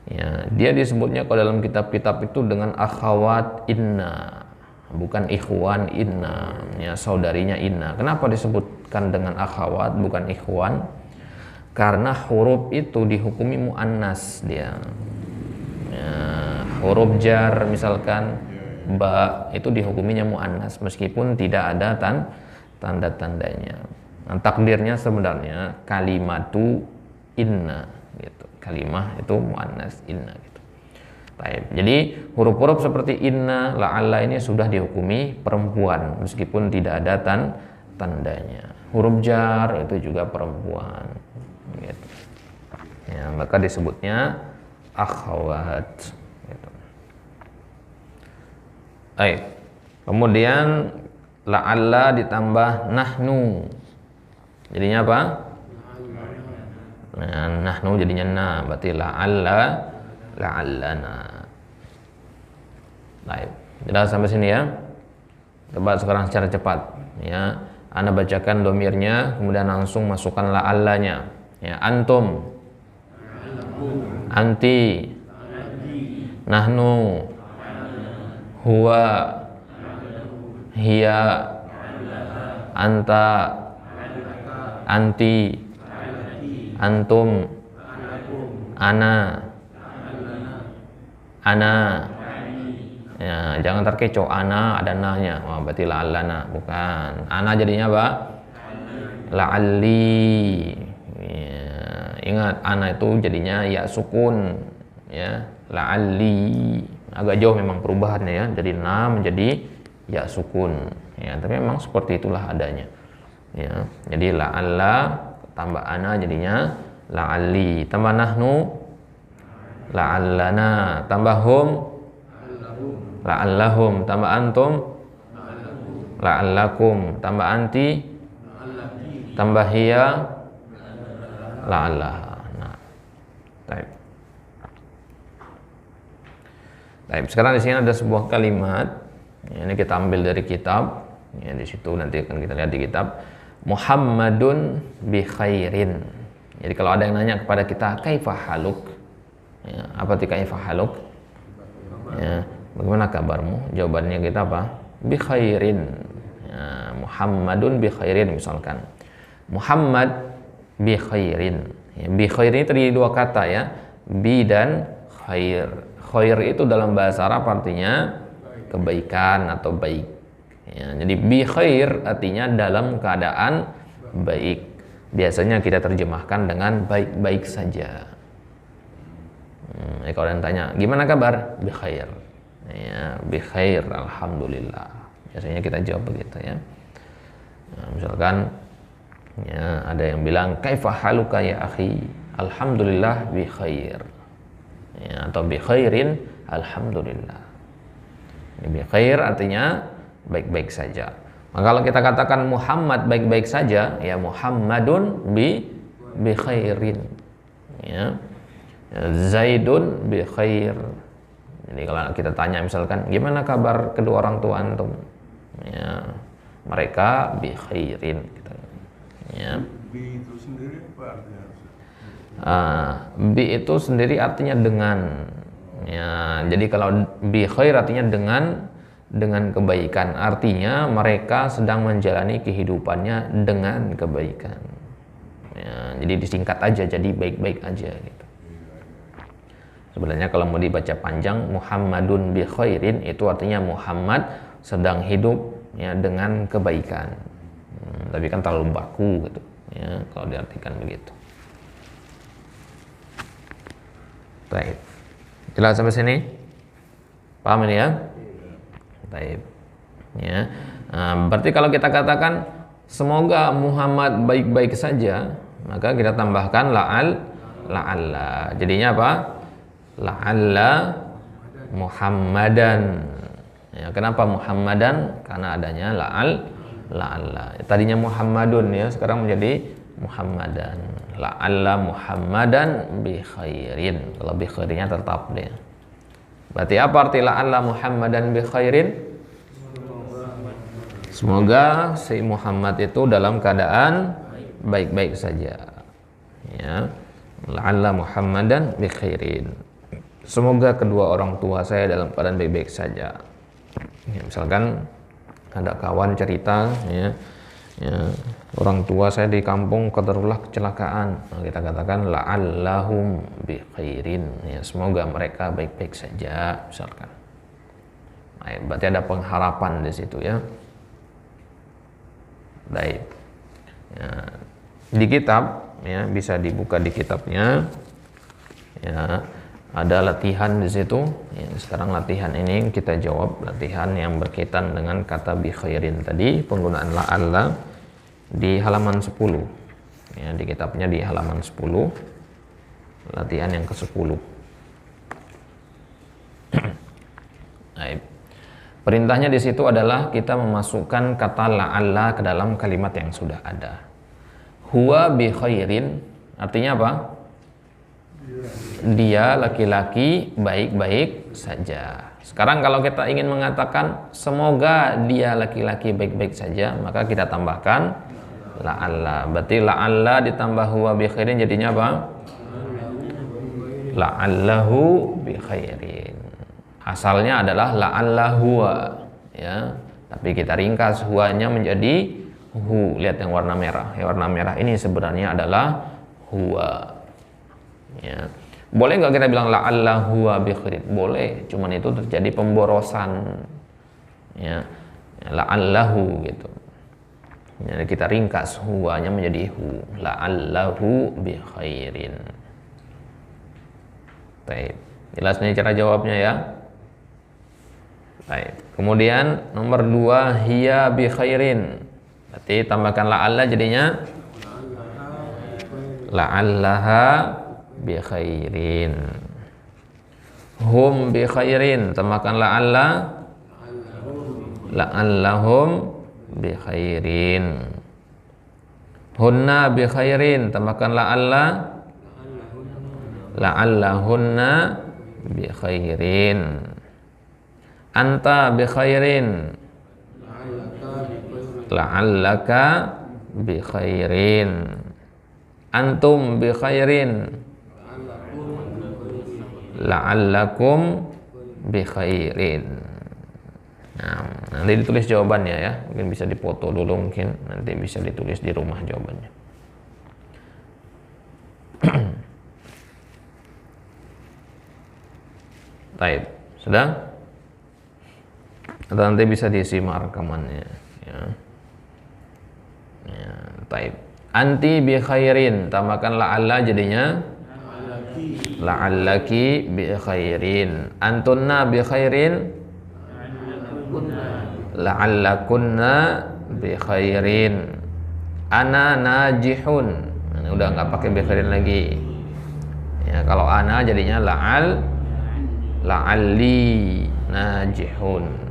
ya, dia disebutnya kalau dalam kitab-kitab itu dengan akhawat inna, bukan ikhwan inna, ya, saudarinya inna. Kenapa disebutkan dengan akhawat bukan ikhwan? Karena huruf itu dihukumi muannas dia. Ya, huruf jar misalkan ba itu dihukuminya muannas meskipun tidak ada tanda-tandanya. Nah, takdirnya sebenarnya kalimatu inna gitu. Kalimah itu muannas inna gitu. Baik. Jadi huruf-huruf seperti inna, la'alla ini sudah dihukumi perempuan meskipun tidak ada tandanya. Huruf jar itu juga perempuan gitu. Ya, maka disebutnya akhawat gitu. Baik. Kemudian la'alla ditambah nahnu. Jadinya apa? Nah, nahnu jadinya na, berarti la'allana. Baik. Jelas sampai sini ya. Coba sekarang secara cepat ya. Anda bacakan domirnya, kemudian langsung masukkan la'allanya. Ya, antum, anti, nahnu, huwa, hiya, anta, anti, antum, ana, ya, jangan terkecoh, ana ada na-nya. Wah, berarti la'allana, bukan. Ana jadinya apa? La'alli. Ya, ingat ana itu jadinya ya sukun ya, la'alli. Agak jauh memang perubahannya ya, dari na menjadi ya sukun. Ya, tapi memang seperti itulah adanya. Ya, jadi la'alla tambah ana jadinya la'alli, tambah nahnu la'allana, tambah hum la'allahum, tambah antum la'allakum, tambah anti tambah hiya la'allaha. Nah, baik. Baik, sekarang di sini ada sebuah kalimat. Ini kita ambil dari kitab. Ya, di situ nanti akan kita lihat di kitab. Muhammadun bi khairin. Jadi kalau ada yang nanya kepada kita kaifa haluk? Ya, apa arti kaifa haluk? Ya, bagaimana kabarmu? Jawabannya kita apa? Bi khairin. Ya, Muhammadun bi khairin misalkan. Muhammad bi khairin. Ya, bi khairin itu terdiri dua kata ya. Bi dan khair. Khair itu dalam bahasa Arab artinya kebaikan atau baik. Ya, jadi bi khair artinya dalam keadaan baik. Biasanya kita terjemahkan dengan baik-baik saja. Kalau ada yang tanya, gimana kabar? Bi khair. Ya, bi khair, alhamdulillah. Biasanya kita jawab begitu ya. Nah, misalkan ya, ada yang bilang kaifa haluka ya akhi? Alhamdulillah bi khair. Ya, atau bi khairin, alhamdulillah. Bi khair artinya baik-baik saja. Maka kalau kita katakan Muhammad baik-baik saja, ya Muhammadun bi khairin. Ya. Zaidun bi khair. Jadi kalau kita tanya misalkan gimana kabar kedua orang tua antum? Ya, mereka bi khairin gitu. Ya. Bi itu sendiri apa artinya? Bi itu sendiri artinya dengan. Ya, jadi kalau bi khair artinya dengan kebaikan, artinya mereka sedang menjalani kehidupannya dengan kebaikan. Ya, jadi disingkat aja, jadi baik-baik aja gitu. Sebenarnya kalau mau dibaca panjang, Muhammadun bi khairin itu artinya Muhammad sedang hidup ya dengan kebaikan. Tapi kan terlalu baku gitu ya kalau diartikan begitu. Baik. Jelas sampai sini? Paham ini ya? Baik. Ya. Nah, berarti kalau kita katakan semoga Muhammad baik-baik saja, maka kita tambahkan la'alla. Jadinya apa? La'alla Muhammadan. Ya, kenapa Muhammadan? Karena adanya la'alla. Tadinya Muhammadun ya, sekarang menjadi Muhammadan. la'alla Muhammadan bi khairin. Kalau bi khairinnya tetap dia. Berarti apa arti la'alla Muhammadan bi khairin? Semoga si Muhammad itu dalam keadaan baik-baik saja. Ya. La'alla Muhammadan bi khairin. Semoga kedua orang tua saya dalam keadaan baik-baik saja. Ya, misalkan ada kawan cerita, ya, orang tua saya di kampung qadarullah kecelakaan. Nah, kita katakan la'allahum bi khairin. Ya, semoga mereka baik-baik saja, misalkan. Nah, berarti ada pengharapan di situ, ya. Baik. Ya, di kitab, ya, bisa dibuka di kitabnya. Ya, ada latihan di situ. Ya, sekarang latihan ini kita jawab latihan yang berkaitan dengan kata bi khairin tadi, penggunaan la'alla di halaman 10. Ya, di kitabnya di halaman 10. Latihan yang ke-10. Baik. Perintahnya di situ adalah kita memasukkan kata la'alla ke dalam kalimat yang sudah ada. Huwa bi khairin artinya apa? Dia laki-laki baik-baik saja. Sekarang kalau kita ingin mengatakan semoga dia laki-laki baik-baik saja, maka kita tambahkan la'alla. Berarti la'alla ditambah huwa bi khairin jadinya apa? La'allahu bi khairin. Asalnya adalah la'alla huwa, ya. Tapi kita ringkas huwanya menjadi hu. Lihat yang warna merah. Yang warna merah ini sebenarnya adalah huwa. Ya. Boleh nggak kita bilang la'alla huwa bi khairin? Boleh, cuman itu terjadi pemborosan. Ya. La'allahu gitu. Jadi kita ringkas huwanya menjadi hu. La'allahu bi khairin. Baik. Jelas nih cara jawabnya, ya. Baik. Kemudian nomor 2 hiya bi khairin. Berarti tambahkan la'alla jadinya la'allaha bi khairin. Hum bi khairin, tambahkan la'alla la'allahum bi khairin. Hunna bi khairin, tambahkan la'alla la'allahunna bi khairin. Anta bi khairin, la'allaka bi khairin. Antum bi khairin, la'allakum bi khairin. Nah, nanti ditulis jawabannya, ya. Mungkin bisa dipoto dulu, mungkin nanti bisa ditulis di rumah jawabannya. Baik, sudah? Atau nanti bisa disimak rekamannya, ya. Ya, baik. Anti bi khairin, tambahkan la'alla jadinya la'allaki bi khairin. Antunna bi khairin, la'allakunna bi khairin. Ana najihun. Nah, udah nggak pakai bi khairin lagi. Ya, kalau ana jadinya la'alli najihun.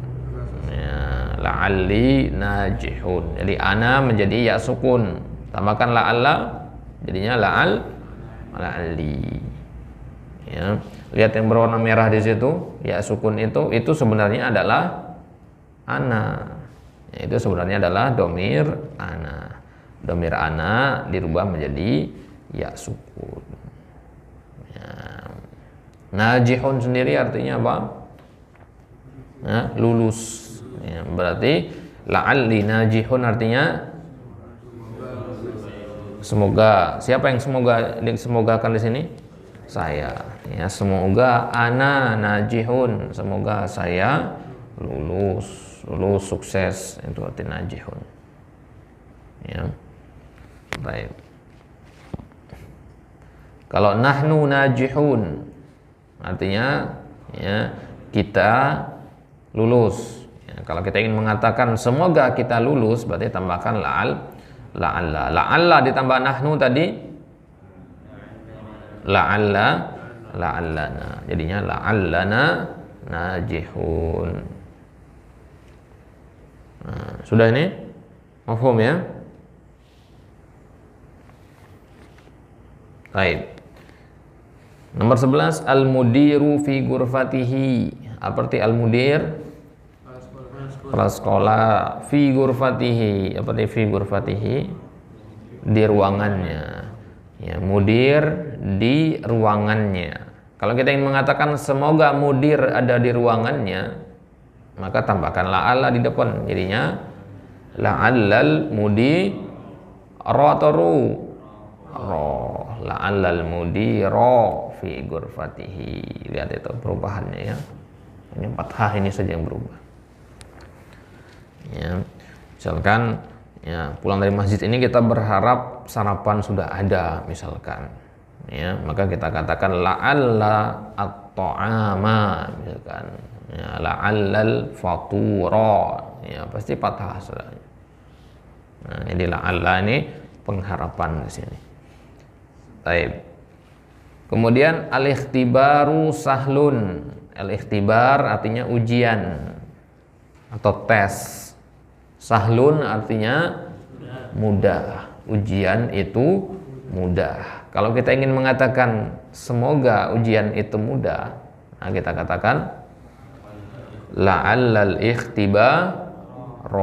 La'alli najihun. Jadi ana menjadi ya sukun. Tambahkan la'alla jadinya la'alli. Ya. Lihat yang berwarna merah di situ, ya sukun itu sebenarnya adalah ana. Ya, itu sebenarnya adalah domir ana. Domir ana dirubah menjadi ya sukun. Ya. Najihun sendiri artinya apa? Ya, lulus. Ya, berarti la'alli najihun artinya semoga. Siapa yang semogakan di sini? Saya. Ya, semoga ana najihun, semoga saya lulus sukses, itu arti najihun. Ya. Baik. Kalau nahnu najihun artinya, ya, kita lulus. Kalau kita ingin mengatakan semoga kita lulus, berarti tambahkan la'alla. La'alla ditambah nahnu tadi la'allana. Jadinya la'allana najihun. Nah, sudah ini? Mafhum, ya? Baik. Nomor 11, al-mudiru fi ghurfatihi. Apa arti al-mudir? Kepala sekolah. Fi ghurfatihi. Apa arti fi ghurfatihi? Di ruangannya. Ya, mudir di ruangannya. Kalau kita ingin mengatakan semoga mudir ada di ruangannya, maka tambahkan la'alla di depan. Jadinya la'allal mudiratoru ro, la'allal mudiro fi ghurfatihi. Lihat itu perubahannya ya. Ini fathah ini saja yang berubah. Ya, misalkan ya, pulang dari masjid ini kita berharap sarapan sudah ada misalkan. Ya, maka kita katakan la'alla at-ta'ama misalkan. Ya, la'allal fatura. Ya, pasti fathah sudah. Nah, jadi la'alla ini pengharapan di sini. Baik. Kemudian al-ikhtibaru sahlun. Al-ikhtibar artinya ujian atau tes. Sahlun artinya mudah. Ujian itu mudah. Kalau kita ingin mengatakan semoga ujian itu mudah, nah kita katakan la'allal ikhtibaro,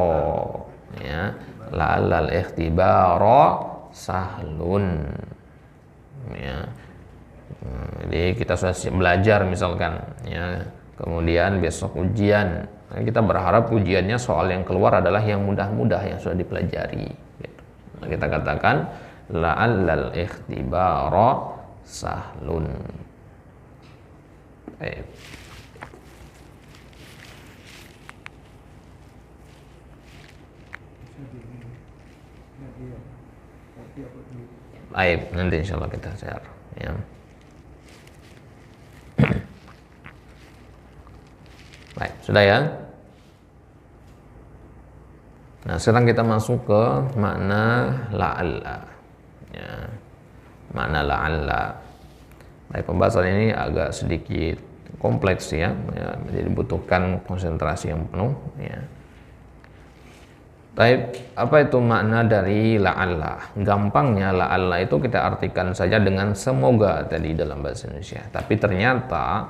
ya, la'allal ikhtibaro sahlun. Ya. Jadi kita sudah belajar misalkan, ya, kemudian besok ujian. Nah, kita berharap ujiannya soal yang keluar adalah yang mudah-mudah yang sudah dipelajari. Gitu. Nah, kita katakan la'allal ikhtibara sahlun. Baik. Baik, nanti insyaallah kita share ya. Baik, sudah ya. Nah, sekarang kita masuk ke makna la'alla. Ya, makna la'alla. Baik, pembahasan ini agak sedikit kompleks ya, jadi dibutuhkan konsentrasi yang penuh ya. Baik, apa itu makna dari la'alla? Gampangnya la'alla itu kita artikan saja dengan semoga tadi dalam bahasa Indonesia. Tapi ternyata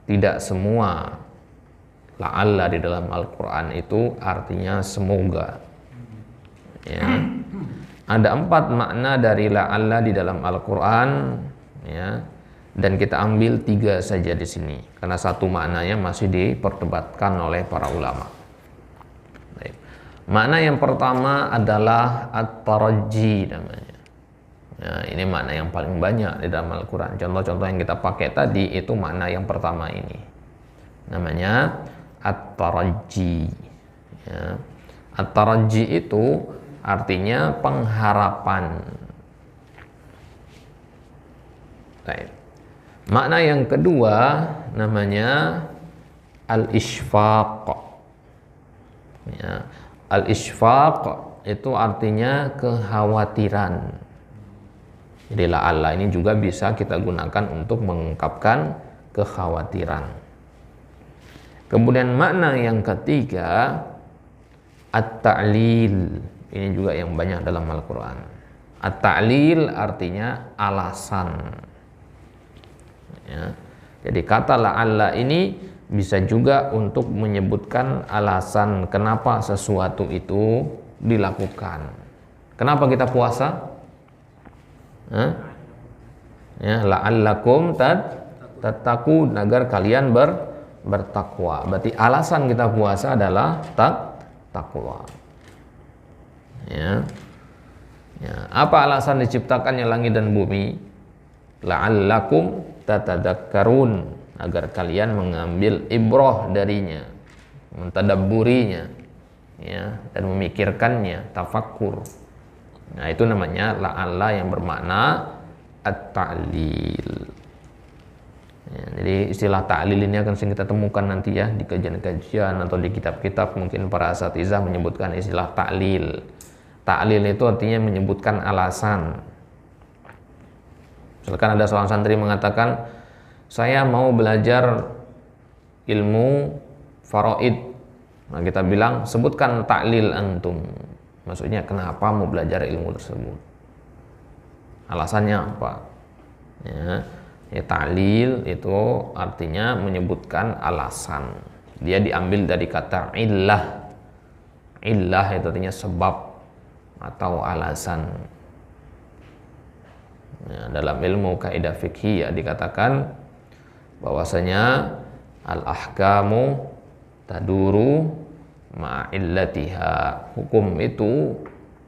tidak semua la'alla di dalam Al-Quran itu artinya semoga. Ya. Ada 4 makna dari la'alla di dalam Al-Quran, ya, dan kita ambil 3 saja di sini karena satu maknanya masih diperdebatkan oleh para ulama. Baik. Makna yang pertama adalah at-taraji namanya. Ya, ini makna yang paling banyak di dalam Al-Quran. Contoh-contoh yang kita pakai tadi itu makna yang pertama ini. Namanya at-taraji. Ya. At-taraji itu artinya pengharapan. Baik. Makna yang kedua namanya al-ishfaq. Ya. Al-ishfaq itu artinya kekhawatiran. Jadi la'alla ini juga bisa kita gunakan untuk mengungkapkan kekhawatiran. Kemudian makna yang ketiga at-ta'lil. Ini juga yang banyak dalam Al-Quran. At-ta'lil artinya alasan. Ya. Jadi kata la'alla ini bisa juga untuk menyebutkan alasan kenapa sesuatu itu dilakukan. Kenapa kita puasa? Ya, la'allakum tattaqun, agar kalian bertakwa. Berarti alasan kita puasa adalah takwa. Ya. Ya. Apa alasan diciptakannya langit dan bumi? La'allakum tatadakkarun, agar kalian mengambil ibrah darinya, mentadabburinya, ya, dan memikirkannya, tafakkur. Nah, itu namanya la'alla yang bermakna at-ta'lil. Ya, jadi istilah ta'lil ini akan sering kita temukan nanti ya di kajian-kajian atau di kitab-kitab. Mungkin para asatizah menyebutkan istilah ta'lil. Ta'lil itu artinya menyebutkan alasan. Misalkan ada seorang santri mengatakan, saya mau belajar ilmu faraid. Nah, kita bilang, sebutkan ta'lil antum. Maksudnya kenapa mau belajar ilmu tersebut? Alasannya apa? Ya, ta'lil itu artinya menyebutkan alasan. Dia diambil dari kata illah. Illah itu artinya sebab atau alasan. Ya, dalam ilmu kaidah fikih dikatakan bahwasanya al-ahkamu taduru ma'illatiha. Hukum itu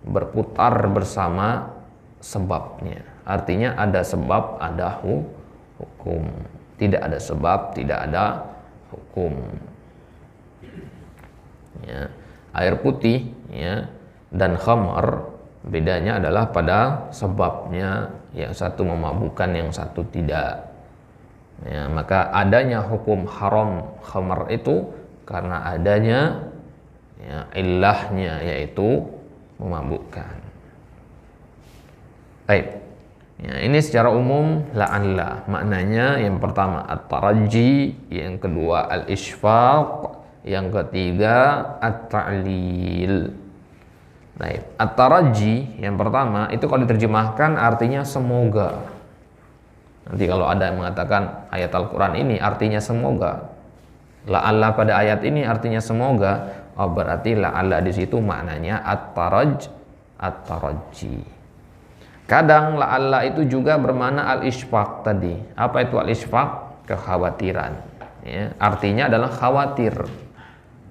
berputar bersama sebabnya. Artinya ada sebab, ada hukum. Tidak ada sebab, tidak ada hukum. Ya. Air putih dan khamar bedanya adalah pada sebabnya, yang satu memabukkan, yang satu tidak. Ya, maka adanya hukum haram khamar itu karena adanya illahnya, yaitu memabukkan. Baik. Ya, ini secara umum la'alla. Maknanya yang pertama at-taraji, yang kedua al-isfaq, yang ketiga at-ta'lil. Baik, at-taraji yang pertama itu kalau diterjemahkan artinya semoga. Nanti kalau ada yang mengatakan ayat Al-Qur'an ini artinya semoga, la'alla pada ayat ini artinya semoga, berarti la'alla di situ maknanya at-taraji. Kadang la'alla itu juga bermakna al-isfaq tadi. Apa itu al-isfaq? Kekhawatiran. Ya, artinya adalah khawatir.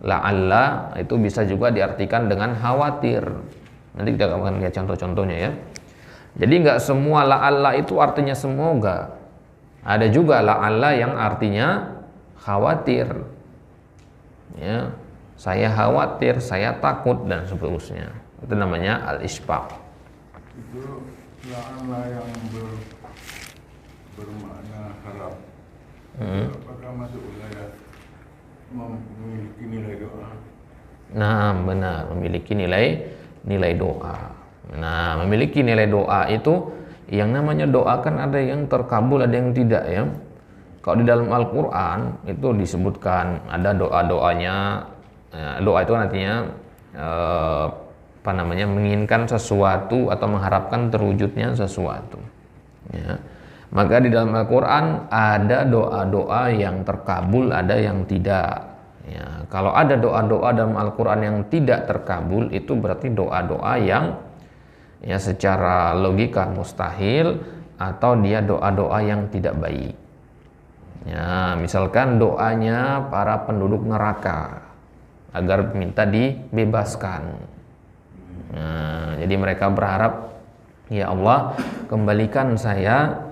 La'alla itu bisa juga diartikan dengan khawatir. Nanti kita akan lihat contoh-contohnya ya. Jadi nggak semua la'alla itu artinya semoga. Ada juga la'alla yang artinya khawatir. Ya, saya khawatir, saya takut dan seterusnya. Itu namanya al-isfaq. Itu la'alla yang bermakna harap. Apakah masuk wilayah memiliki nilai doa? Nah, benar, memiliki nilai doa. Nah, memiliki nilai doa itu, yang namanya doa kan ada yang terkabul, ada yang tidak ya. Kalau di dalam Al-Qur'an itu disebutkan ada doa-doanya. Doa itu artinya menginginkan sesuatu atau mengharapkan terwujudnya sesuatu. Ya. Maka di dalam Al-Quran ada doa-doa yang terkabul, ada yang tidak. Ya. Kalau ada doa-doa dalam Al-Quran yang tidak terkabul, itu berarti doa-doa yang secara logika mustahil, atau dia doa-doa yang tidak baik. Ya, misalkan doanya para penduduk neraka agar minta dibebaskan. Nah, jadi mereka berharap, ya Allah, kembalikan saya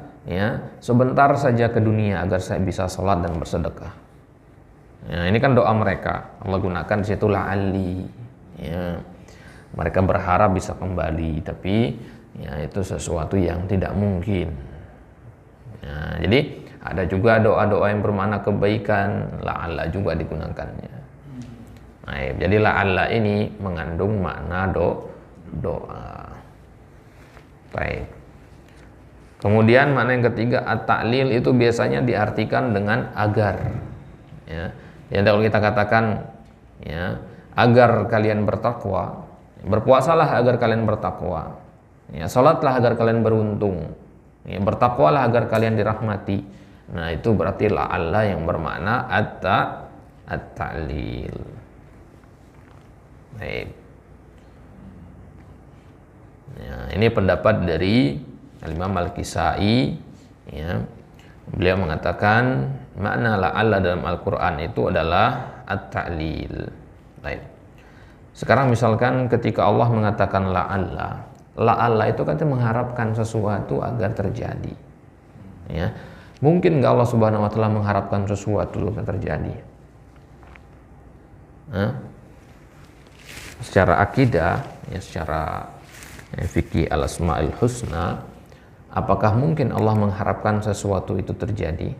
sebentar saja ke dunia agar saya bisa sholat dan bersedekah. Ya, ini kan doa mereka. Allah gunakan di situ la'alli. Ya, mereka berharap bisa kembali, tapi itu sesuatu yang tidak mungkin. Ya, jadi ada juga doa-doa yang bermakna kebaikan, la'alla juga digunakannya. Nah, jadi la'alla ini mengandung makna doa. Baik. Kemudian makna yang ketiga at-ta'lil itu biasanya diartikan dengan agar. Ya, kalau kita katakan agar kalian bertakwa, berpuasalah agar kalian bertakwa. Ya, salatlah agar kalian beruntung. Ya, bertakwalah agar kalian dirahmati. Nah, itu berarti la'alla yang bermakna at-ta'lil. Baik. Ya, ini pendapat dari Imam Al-Kisai. Ya. Beliau mengatakan makna la'alla dalam Al-Quran itu adalah at-ta'lil. Baik. Sekarang misalkan ketika Allah mengatakan la'alla itu kan mengharapkan sesuatu agar terjadi. Ya. Mungkin nggak Allah Subhanahu Wa Taala mengharapkan sesuatu agar terjadi? Secara akidah, secara fikih al-asma'il husna, apakah mungkin Allah mengharapkan sesuatu itu terjadi?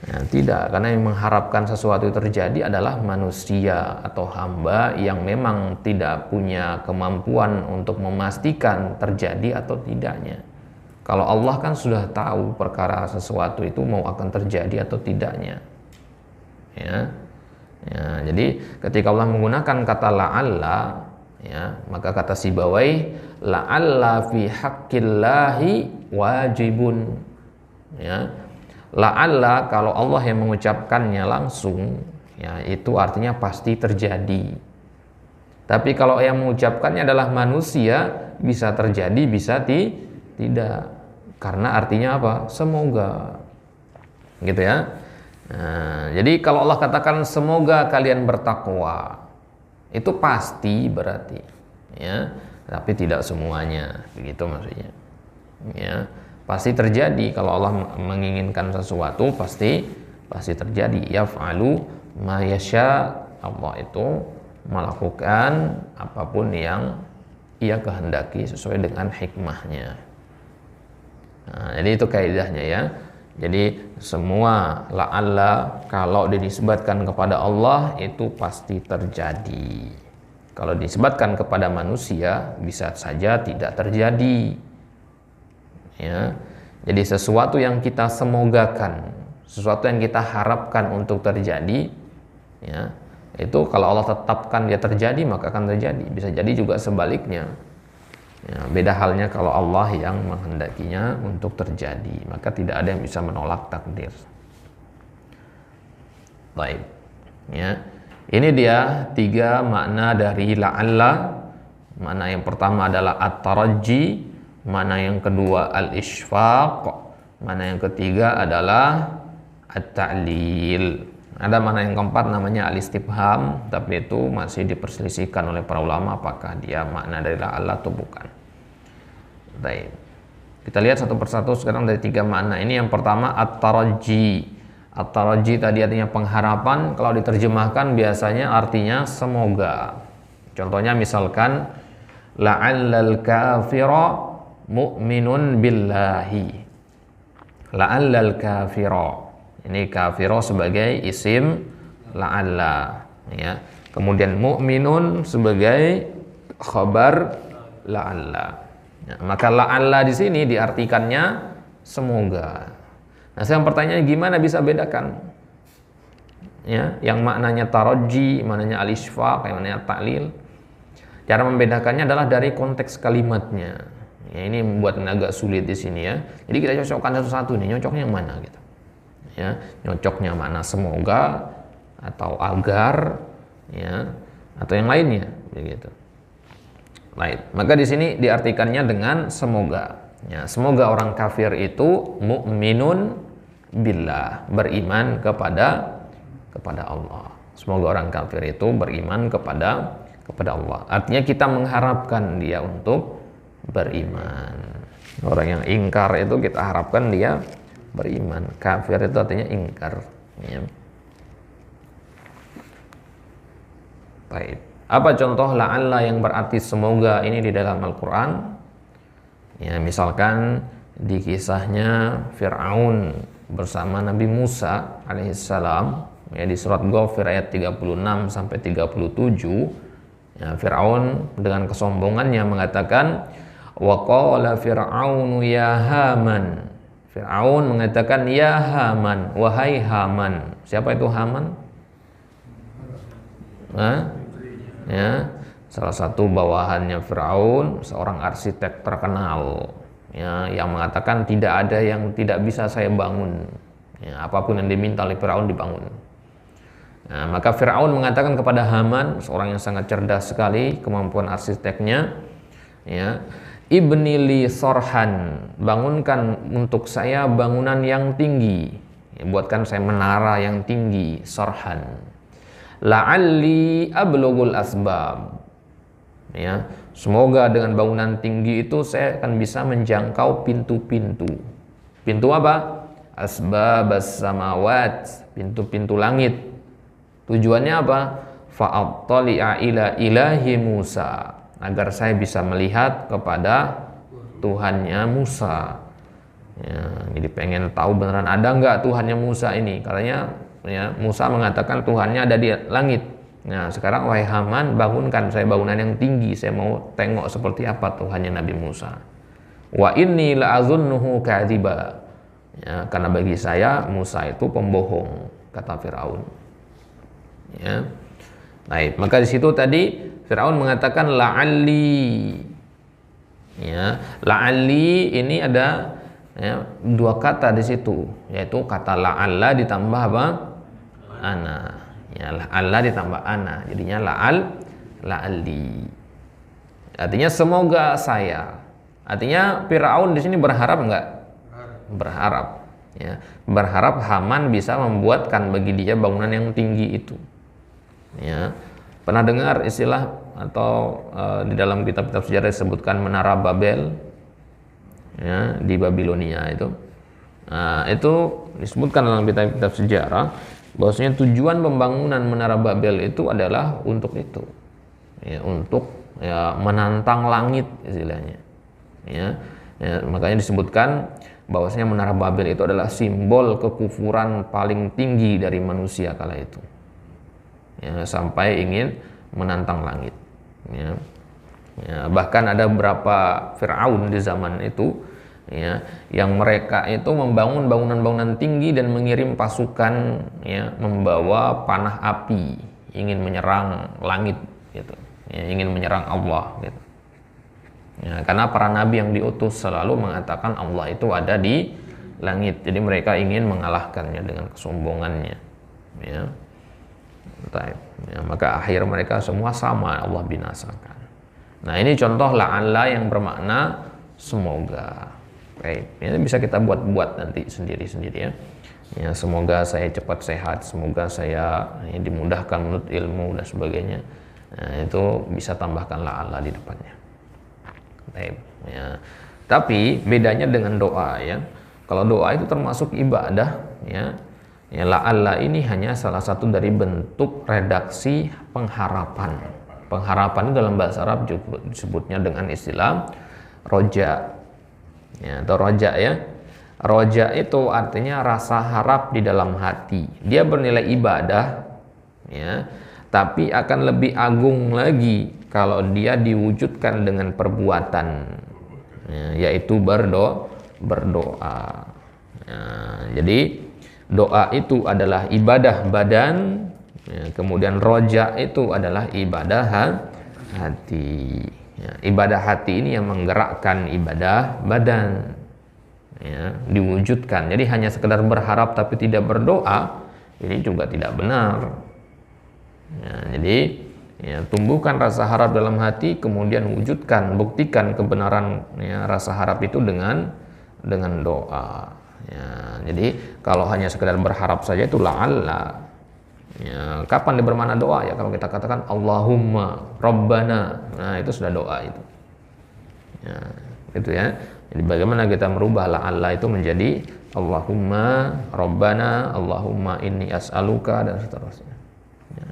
Ya, tidak, karena yang mengharapkan sesuatu itu terjadi adalah manusia atau hamba yang memang tidak punya kemampuan untuk memastikan terjadi atau tidaknya. Kalau Allah kan sudah tahu perkara sesuatu itu mau akan terjadi atau tidaknya. Ya, jadi ketika Allah menggunakan kata la'alla, Ya, maka kata Sibawai, la'alla fi haqqillahi wajibun. Ya, la'alla kalau Allah yang mengucapkannya langsung, ya itu artinya pasti terjadi. Tapi kalau yang mengucapkannya adalah manusia, bisa terjadi, bisa tidak. Karena artinya apa? Semoga. Gitu ya. Nah, jadi kalau Allah katakan semoga kalian bertakwa, itu pasti berarti, ya, tapi tidak semuanya, begitu maksudnya. Ya, pasti terjadi kalau Allah menginginkan sesuatu, pasti terjadi. Yaf'alu ma yasha, Allah itu melakukan apapun yang Ia kehendaki sesuai dengan hikmahnya. Nah, jadi itu kaidahnya ya. Jadi semua la'alla kalau dinisbatkan kepada Allah itu pasti terjadi. Kalau dinisbatkan kepada manusia bisa saja tidak terjadi. Ya. Jadi sesuatu yang kita semogakan, sesuatu yang kita harapkan untuk terjadi, ya, itu kalau Allah tetapkan dia terjadi maka akan terjadi. Bisa jadi juga sebaliknya. Ya, beda halnya kalau Allah yang menghendakinya untuk terjadi, maka tidak ada yang bisa menolak takdir. Baik, ya, ini dia 3 makna dari la'alla. Makna yang pertama adalah at-taraji, makna yang kedua al-isfaq, makna yang ketiga adalah at-ta'lil. Ada makna yang keempat namanya al-istifham, tapi itu masih diperselisihkan oleh para ulama apakah dia makna dari la'alla atau bukan. Baik. Kita lihat satu persatu sekarang dari 3 makna ini. Yang pertama at-taraji. At-taraji tadi artinya pengharapan, kalau diterjemahkan biasanya artinya semoga. Contohnya misalkan la'allal kafira mu'minun billahi. La'allal kafira. Ini kafiro sebagai isim la'alla, ya. Kemudian mu'minun sebagai khabar la'alla. Ya, maka la'alla di sini diartikannya semoga. Nah, sekarang pertanyaannya gimana bisa bedakan? Ya, yang maknanya taraji, maknanya al-isfaq, yang maknanya ta'lil. Cara membedakannya adalah dari konteks kalimatnya. Ya, ini membuat agak sulit di sini ya. Jadi kita cocokkan satu-satu nih, nyocoknya yang mana gitu. Ya, nyocoknya makna semoga atau agar, ya, atau yang lainnya begitu. Baik, maka di sini diartikannya dengan semoga. Ya, semoga orang kafir itu mu'minun billah, beriman kepada Allah. Semoga orang kafir itu beriman kepada Allah. Artinya kita mengharapkan dia untuk beriman. Orang yang ingkar itu kita harapkan dia beriman. Kafir itu artinya ingkar, ya. Baik. Apa contoh la'alla yang berarti semoga ini di dalam Al-Quran? Ya, misalkan di kisahnya Fir'aun bersama Nabi Musa alaihissalam, ya, di surat Ghafir ayat 36 sampai 37, ya, Fir'aun dengan kesombongannya mengatakan, wa qala fir'aunu ya Haman. Fir'aun mengatakan, ya Haman, wahai Haman. Siapa itu Haman? Ya, salah satu bawahannya Fir'aun, seorang arsitek terkenal, ya, yang mengatakan tidak ada yang tidak bisa saya bangun. Ya, apapun yang diminta oleh Fir'aun dibangun. Nah, maka Fir'aun mengatakan kepada Haman, seorang yang sangat cerdas sekali kemampuan arsiteknya, ya, ibnili sorhan, bangunkan untuk saya bangunan yang tinggi, ya, buatkan saya menara yang tinggi, sorhan. La'alli ablugul asbab, ya, semoga dengan bangunan tinggi itu saya akan bisa menjangkau pintu-pintu. Pintu apa? Asbabas samawat, pintu-pintu langit. Tujuannya apa? Fa'attali'a ila ilahi Musa, agar saya bisa melihat kepada Tuhannya Musa. Ya, jadi pengen tahu beneran ada nggak Tuhannya Musa ini? Katanya, ya, Musa mengatakan Tuhannya ada di langit. Nah, sekarang wahai Haman, bangunkan saya bangunan yang tinggi, saya mau tengok seperti apa Tuhannya Nabi Musa. Wa inni la'azunnuhu kadziba. Ya, karena bagi saya Musa itu pembohong, kata Firaun. Ya. Baik, maka di situ tadi Firaun mengatakan la'alli. Ya, la'alli ini ada ya, dua kata di situ, yaitu kata la'alla ditambah apa? Ana. Ya, la'alla ditambah ana, jadinya la'alli. Artinya semoga saya. Artinya Firaun di sini berharap enggak? Berharap. Ya, berharap Haman bisa membuatkan bagi dia bangunan yang tinggi itu. Ya, pernah dengar istilah atau di dalam kitab-kitab sejarah disebutkan Menara Babel, ya, di Babilonia itu. Nah, itu disebutkan dalam kitab-kitab sejarah bahwasanya tujuan pembangunan Menara Babel itu adalah untuk itu, ya, untuk ya menantang langit istilahnya. Ya, makanya disebutkan bahwasanya Menara Babel itu adalah simbol kekufuran paling tinggi dari manusia kala itu. Ya, sampai ingin menantang langit. Ya. Ya, bahkan ada beberapa Firaun di zaman itu, ya, yang mereka itu membangun bangunan-bangunan tinggi dan mengirim pasukan, ya, membawa panah api, ingin menyerang langit, gitu. Ya, ingin menyerang Allah, gitu. Ya, karena para nabi yang diutus selalu mengatakan Allah itu ada di langit, jadi mereka ingin mengalahkannya dengan kesombongannya. Ya. Ya, maka akhir mereka semua sama, Allah binasakan. Nah, ini contoh la'alla yang bermakna semoga. Baik, ini bisa kita buat-buat nanti sendiri-sendiri ya. Ya, semoga saya cepat sehat, semoga saya ya, dimudahkan menurut ilmu dan sebagainya. Nah, itu bisa tambahkan la'alla di depannya. Baik, ya. Tapi bedanya dengan doa ya. Kalau doa itu termasuk ibadah ya. Ya, la'alla ini hanya salah satu dari bentuk redaksi pengharapan. Pengharapan itu dalam bahasa Arab disebutnya dengan istilah roja. Ya, atau roja ya. Roja itu artinya rasa harap di dalam hati. Dia bernilai ibadah, ya, tapi akan lebih agung lagi kalau dia diwujudkan dengan perbuatan, ya, yaitu berdoa. Ya, jadi doa itu adalah ibadah badan, ya, kemudian roja itu adalah ibadah hati. Ya, ibadah hati ini yang menggerakkan ibadah badan, ya, diwujudkan. Jadi hanya sekedar berharap tapi tidak berdoa, ini juga tidak benar. Ya, jadi ya, tumbuhkan rasa harap dalam hati, kemudian wujudkan, buktikan kebenaran ya, rasa harap itu dengan doa. Ya, jadi kalau hanya sekedar berharap saja itu la'alla. Ya, kapan dia bermakna doa ya? Kalau kita katakan Allahumma Rabbana, nah itu sudah doa itu. Ya, itu ya. Jadi bagaimana kita merubah la'alla itu menjadi Allahumma Rabbana, Allahumma inni as'aluka dan seterusnya. Ya.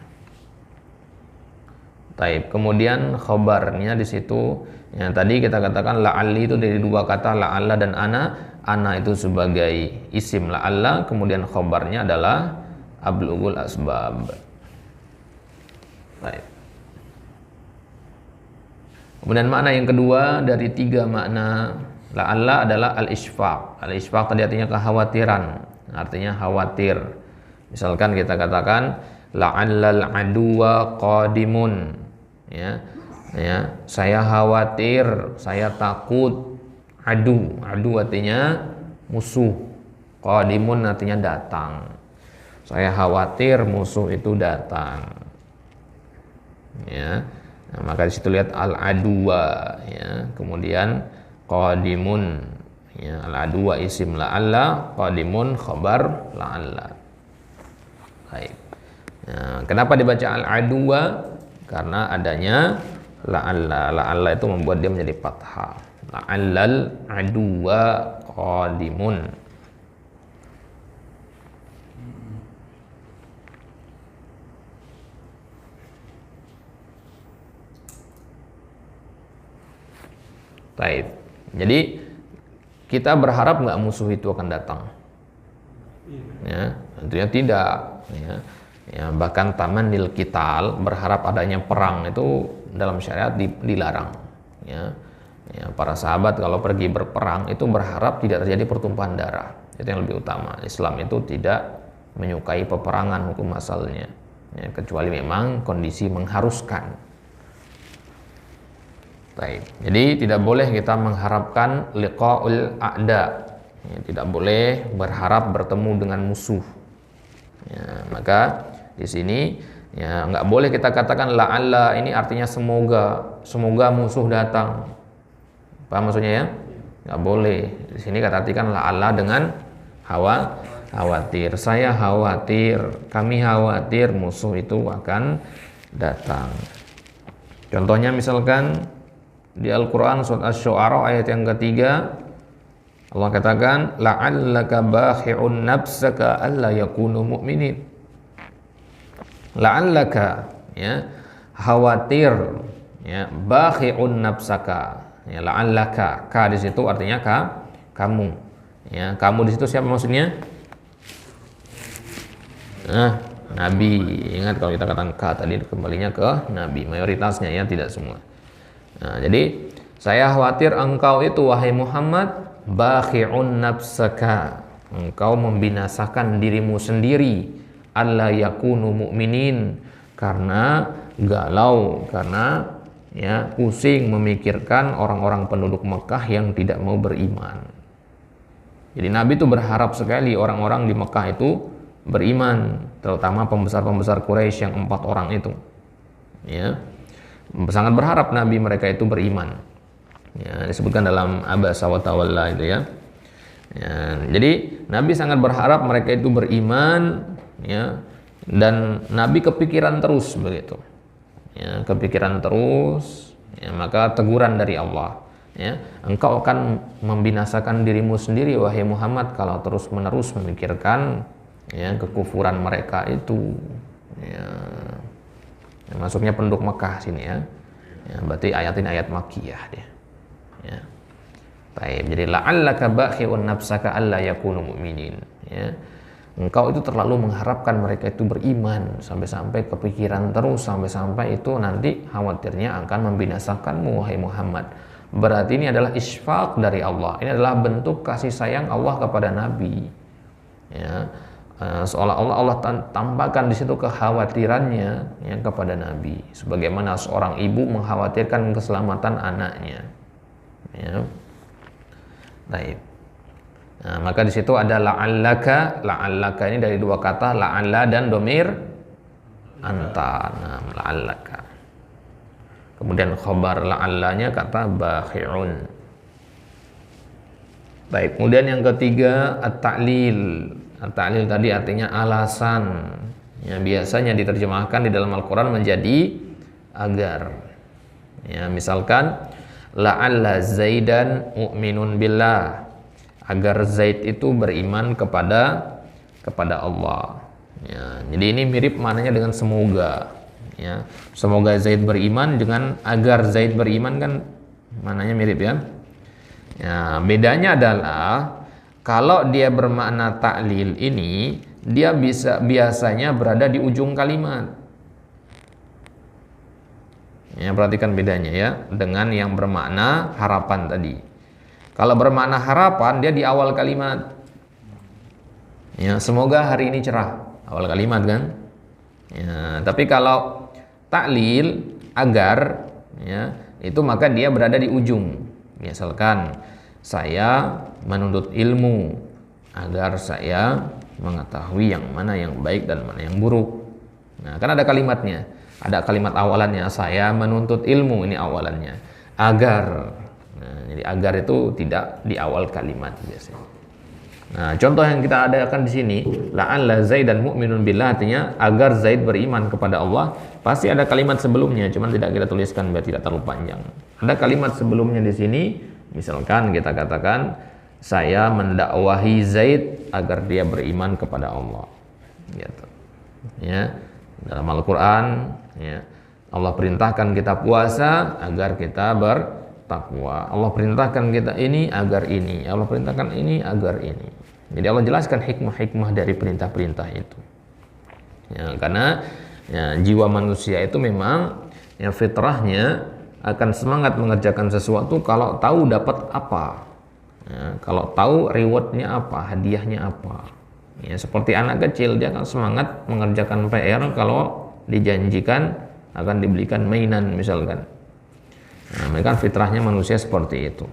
Taib. Kemudian khabarnya di situ, yang tadi kita katakan la'alli itu dari dua kata la'alla dan ana. Ana itu sebagai isim la'alla, kemudian khabarnya adalah ablughul asbab. Baik. Kemudian makna yang kedua dari tiga makna la'alla adalah al-isfaq. Al-isfaq tadi artinya kekhawatiran, artinya khawatir. Misalkan kita katakan la'allal aduwa qadimun, ya, ya, saya khawatir, saya takut. Adu artinya musuh, qadimun artinya datang. Saya khawatir musuh itu datang. Ya, nah, maka di situ lihat al-aduwa, ya, kemudian qadimun, ya, al-aduwa isim la'alla, qadimun khabar la'alla. Baik. Nah, kenapa dibaca al-aduwa? Karena adanya la'alla. La'alla itu membuat dia menjadi fathah. La'allal aduwa qadimun. Baik. Jadi kita berharap nggak musuh itu akan datang? Ya, tentunya tidak. Ya, ya, bahkan tamannil qital, berharap adanya perang itu dalam syariat dilarang. Ya. Ya, para sahabat kalau pergi berperang itu berharap tidak terjadi pertumpahan darah. Itu yang lebih utama. Islam itu tidak menyukai peperangan hukum asalnya, ya, kecuali memang kondisi mengharuskan. Baik. Jadi tidak boleh kita mengharapkan liqa'ul a'da. Ya, tidak boleh berharap bertemu dengan musuh. Ya, maka di sini ya nggak boleh kita katakan la'alla, ini artinya semoga musuh datang. Paham maksudnya ya? Nggak boleh. Di sini kita artikan la'alla dengan khawatir. Saya khawatir, kami khawatir musuh itu akan datang. Contohnya misalkan di Al-Quran surat Asy-Syu'ara ayat yang ketiga, Allah katakan la'allaka bakhi'un nafsaka alla yakunu mu'minin. La'allaka, ya, khawatir, ya, bakhi'un nafsaka, ya, la'allaka, ka di situ artinya kamu, ya, kamu di situ siapa maksudnya? Nabi. Ingat kalau kita katakan ka tadi kembalinya ke nabi, mayoritasnya ya, tidak semua. Nah, jadi saya khawatir engkau itu wahai Muhammad bakhi'un nafsaka, engkau membinasakan dirimu sendiri, alla yakunu mu'minin, karena galau, karena ya pusing memikirkan orang-orang penduduk Mekah yang tidak mau beriman. Jadi Nabi itu berharap sekali orang-orang di Mekah itu beriman, terutama pembesar-pembesar Quraisy yang 4 orang itu. Ya. Sangat berharap Nabi mereka itu beriman. Ya, disebutkan dalam Abasa wa Tawalla itu ya. Ya, jadi Nabi sangat berharap mereka itu beriman, ya, dan Nabi kepikiran terus begitu. Ya, kepikiran terus, ya, maka teguran dari Allah, ya, engkau akan membinasakan dirimu sendiri wahai Muhammad kalau terus-menerus memikirkan ya kekufuran mereka itu. Ya. Masuknya penduduk Mekah sini ya. Ya, berarti ayat ini ayat Makkiyah dia. Ya. Baik, jadi la'allaka bakhi'un nafsaka alla yakunu mu'minin, ya. Engkau itu terlalu mengharapkan mereka itu beriman sampai-sampai kepikiran terus, sampai-sampai itu nanti khawatirnya akan membinasakanmu wahai Muhammad. Berarti ini adalah isfaq dari Allah. Ini adalah bentuk kasih sayang Allah kepada Nabi. Ya. Seolah-olah Allah tampakkan di situ kekhawatirannya ya kepada Nabi, sebagaimana seorang ibu mengkhawatirkan keselamatan anaknya. Ya. Baik. Nah, maka di situ ada la'allaka. La'allaka ini dari dua kata, la'alla dan domir anta. Nah, la'allaka. Kemudian khobar la'allanya kata bakhi'un. Baik, kemudian yang ketiga at-ta'lil. At-ta'lil tadi artinya alasan. Ya, biasanya diterjemahkan di dalam Al-Quran menjadi agar. Ya, misalkan la'alla Zaidan mu'minun billah, agar Zaid itu beriman kepada Allah. Ya, jadi ini mirip maknanya dengan semoga. Ya, semoga Zaid beriman dengan agar Zaid beriman kan maknanya mirip ya. Ya, bedanya adalah kalau dia bermakna ta'lil ini, dia biasanya berada di ujung kalimat. Ya, perhatikan bedanya ya dengan yang bermakna harapan tadi. Kalau bermakna harapan, dia di awal kalimat. Ya, semoga hari ini cerah, awal kalimat kan. Ya, tapi kalau ta'lil agar, ya, itu maka dia berada di ujung. Misalkan saya menuntut ilmu agar saya mengetahui yang mana yang baik dan mana yang buruk. Nah, kan ada kalimatnya, ada kalimat awalannya, saya menuntut ilmu, ini awalannya. Agar, nah, jadi agar itu tidak di awal kalimat biasanya. Nah, contoh yang kita adakan di sini, la'alla Zaidan mu'minun billah, artinya agar Zaid beriman kepada Allah. Pasti ada kalimat sebelumnya, cuman tidak kita tuliskan biar tidak terlalu panjang. Ada kalimat sebelumnya di sini. Misalkan kita katakan saya mendakwahi Zaid agar dia beriman kepada Allah. Gitu. Ya, dalam Al-Qur'an ya, Allah perintahkan kita puasa agar kita bertakwa. Allah perintahkan kita ini agar ini. Allah perintahkan ini agar ini. Jadi Allah jelaskan hikmah-hikmah dari perintah-perintah itu. Ya, karena ya, jiwa manusia itu memang ya, fitrahnya akan semangat mengerjakan sesuatu kalau tahu dapat apa, ya, kalau tahu rewardnya apa, hadiahnya apa. Ya, seperti anak kecil, dia akan semangat mengerjakan PR kalau dijanjikan akan dibelikan mainan misalkan. Nah, mereka fitrahnya manusia seperti itu.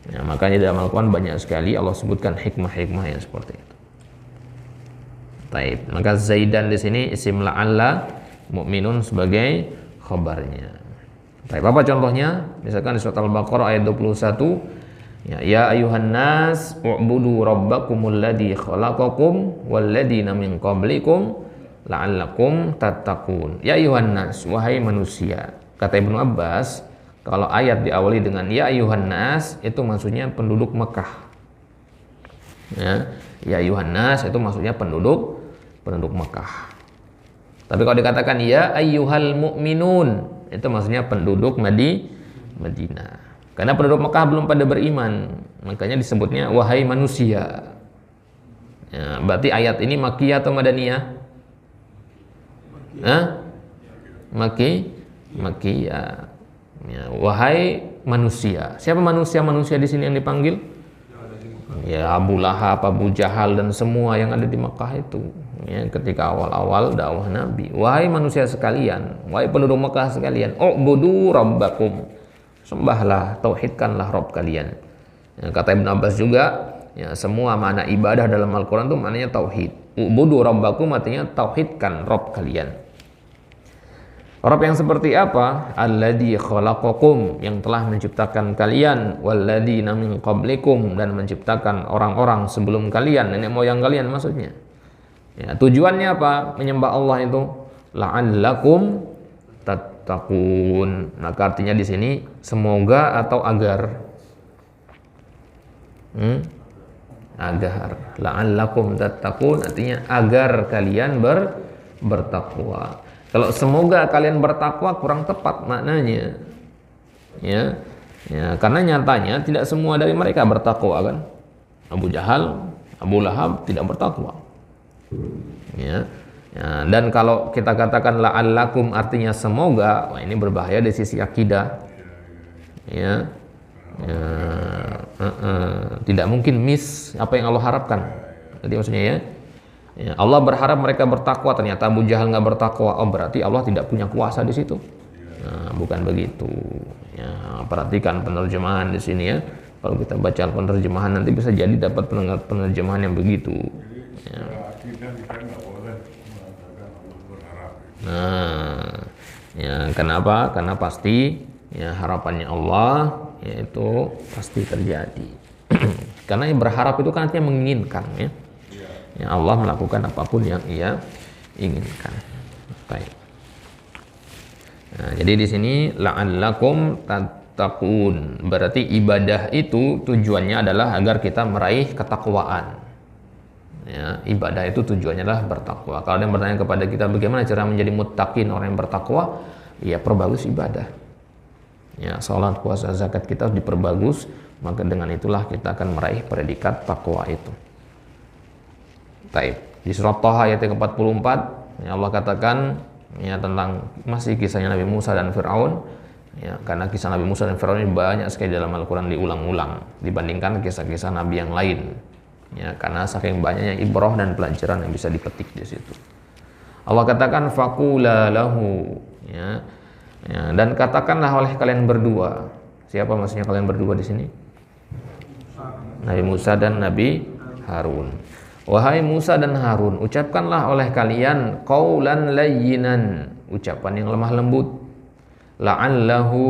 Ya, makanya dalam Al-Quran banyak sekali Allah sebutkan hikmah-hikmah yang seperti itu. Taib. Maka Zaidan di sini isim la'alla, mu'minun sebagai khabarnya. Taib. Apa contohnya? Misalkan di surat Al-Baqarah ayat 21, ya ayuhan nas u'budu rabbakumul ladzi khalaqakum wal ladzina min qablikum la'allakum tattaqun. Ya ayuhan nas, wahai manusia. Kata Ibnu Abbas, kalau ayat diawali dengan ya ayuhan nas, itu maksudnya penduduk Mekah. Ya ayuhan nas itu maksudnya penduduk Mekah. Tapi kalau dikatakan ya ayyuhal mu'minun, itu maksudnya penduduk Madinah. Karena penduduk Mekah belum pada beriman, makanya disebutnya wahai manusia. Ya, berarti ayat ini Makkiyah atau Madaniyah? Makkiyah. Ya, wahai manusia. Siapa manusia di sini yang dipanggil? Ya Abu Lahab, Abu Jahal dan semua yang ada di Mekah itu. Ya, ketika awal-awal dakwah Nabi, wahai manusia sekalian, wahai penduduk Mekah sekalian, u'budu rabbakum. Sembahlah, tauhidkanlah Rabb kalian. Ya, kata Ibnu Abbas juga, ya, semua makna ibadah dalam Al-Quran itu maknanya tauhid. U'budu rabbakum artinya tauhidkan Rabb kalian. Rabb yang seperti apa? Alladzi khalaqakum, yang telah menciptakan kalian, walladzina min qablikum, dan menciptakan orang-orang sebelum kalian, nenek moyang kalian maksudnya. Ya, tujuannya apa? Menyembah Allah itu la'allakum tattaqun. Maka artinya di sini semoga atau agar. Agar. La'allakum tattaqun artinya agar kalian bertakwa. Kalau semoga kalian bertakwa kurang tepat maknanya. Ya, karena nyatanya tidak semua dari mereka bertakwa kan. Abu Jahal, Abu Lahab tidak bertakwa. Ya, dan kalau kita katakan la'allakum artinya semoga, wah ini berbahaya dari sisi akidah. Tidak mungkin miss apa yang Allah harapkan. Jadi maksudnya ya, Allah berharap mereka bertakwa, ternyata Abu Jahal nggak bertakwa, oh berarti Allah tidak punya kuasa di situ. Nah, bukan begitu. Ya, perhatikan penerjemahan di sini ya. Kalau kita baca penerjemahan nanti bisa jadi dapat penerjemahan yang begitu. Ya. Nah, ya kenapa? Karena pasti ya harapannya Allah yaitu pasti terjadi. Karena yang berharap itu kan artinya menginginkan ya. Ya Allah melakukan apapun yang Ia inginkan. Baik. Nah, jadi di sini la'allakum tattaqun, berarti ibadah itu tujuannya adalah agar kita meraih ketakwaan. Ya, ibadah itu tujuannya adalah bertakwa. Kalau ada yang bertanya kepada kita bagaimana cara menjadi muttaqin, orang yang bertakwa, ya perbagus ibadah. Ya, salat, puasa, zakat kita diperbagus, maka dengan itulah kita akan meraih predikat takwa itu. Baik. Di surat Thaha ayat ke-44, ya Allah katakan ya tentang masih kisahnya Nabi Musa dan Firaun. Ya, karena kisah Nabi Musa dan Firaun ini banyak sekali dalam Al-Qur'an diulang-ulang dibandingkan kisah-kisah nabi yang lain. Ya, karena saking banyaknya ibrah dan pelajaran yang bisa dipetik di situ. Allah katakan faqula lahu, ya, dan katakanlah oleh kalian berdua. Siapa maksudnya kalian berdua di sini? Nabi Musa dan Nabi Harun. Wahai Musa dan Harun, ucapkanlah oleh kalian qaulan layyinan, ucapan yang lemah lembut. La'allahu,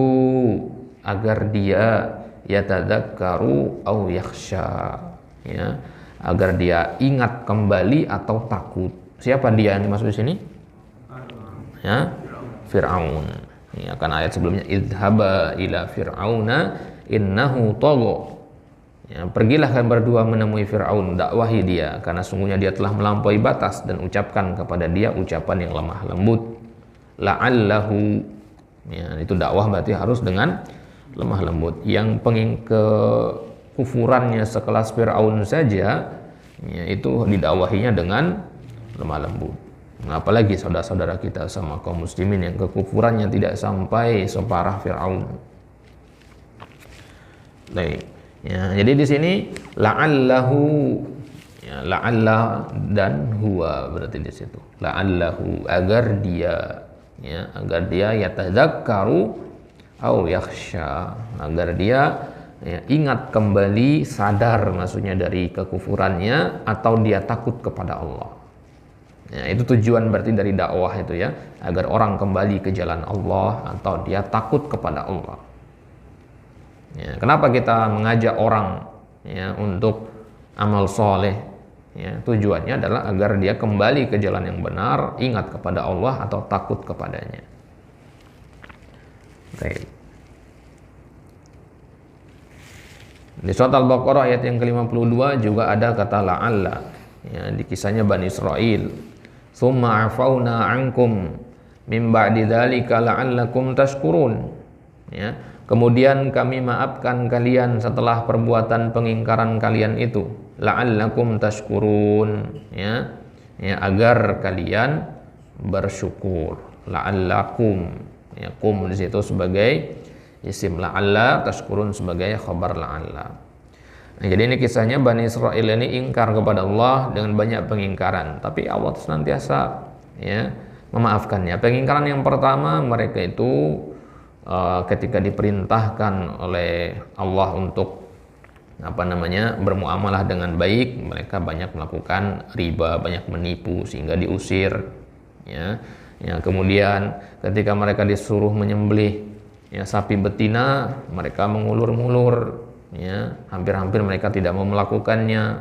agar dia yatadzakkaru au yakhsha. Ya, agar dia ingat kembali atau takut. Siapa dia yang dimaksud di sini? Ya, Fir'aun. Ya, kan ayat sebelumnya idhaba ila fir'auna innahu tagha. Ya, pergilah kalian berdua menemui Fir'aun, dakwahi dia karena sungguhnya dia telah melampaui batas, dan ucapkan kepada dia ucapan yang lemah lembut. La'allahu, ya, itu dakwah berarti harus dengan lemah lembut. Yang kekufurannya sekelas Fir'aun saja, ya, itu didakwahinya dengan lemah lembut. Nah, apalagi saudara-saudara kita sama kaum muslimin yang kekufurannya tidak sampai separah Fir'aun. Baik. Ya, jadi di sini la'allahu, ya, la'alla dan huwa berarti di situ. La'allahu, agar dia, ya, agar dia yatadzakkaru au yakhsha, agar dia ingat kembali, sadar maksudnya dari kekufurannya, atau dia takut kepada Allah. Itu tujuan berarti dari dakwah itu ya, agar orang kembali ke jalan Allah atau dia takut kepada Allah. Kenapa kita mengajak orang untuk amal soleh? Tujuannya adalah agar dia kembali ke jalan yang benar, ingat kepada Allah atau takut kepadanya. Baik. Di surat Al-Baqarah ayat yang ke-52 juga ada kata la'alla, di kisahnya Bani Israel. Tsumma afauna ankum min ba'di dzalika la'allakum tashkurun. Kemudian kami maafkan kalian setelah perbuatan pengingkaran kalian itu, la'allakum tashkurun, agar kalian bersyukur. La'allakum, kum di situ sebagai isim la'alla, tashkurun sebagai khabar la'alla. Jadi ini kisahnya Bani Israel ini ingkar kepada Allah dengan banyak pengingkaran, tapi Allah senantiasa memaafkannya. Pengingkaran yang pertama, mereka itu ketika diperintahkan oleh Allah untuk bermuamalah dengan baik, mereka banyak melakukan riba, banyak menipu sehingga diusir. Kemudian ketika mereka disuruh menyembelih sapi betina, mereka mengulur-ngulur. Hampir-hampir mereka tidak mau melakukannya.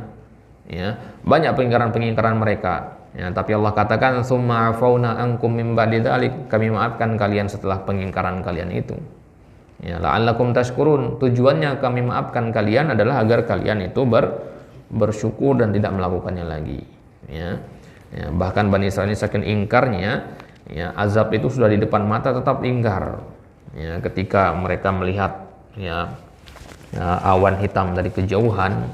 Banyak pengingkaran mereka. Tapi Allah katakan summa afauna ankum min ba'di dzalik, kami maafkan kalian setelah pengingkaran kalian itu. La'allakum tashkurun, tujuannya kami maafkan kalian adalah agar kalian itu bersyukur dan tidak melakukannya lagi. Bahkan Bani Israil ini saking ingkarnya, azab itu sudah di depan mata tetap ingkar. Ketika mereka melihat awan hitam dari kejauhan,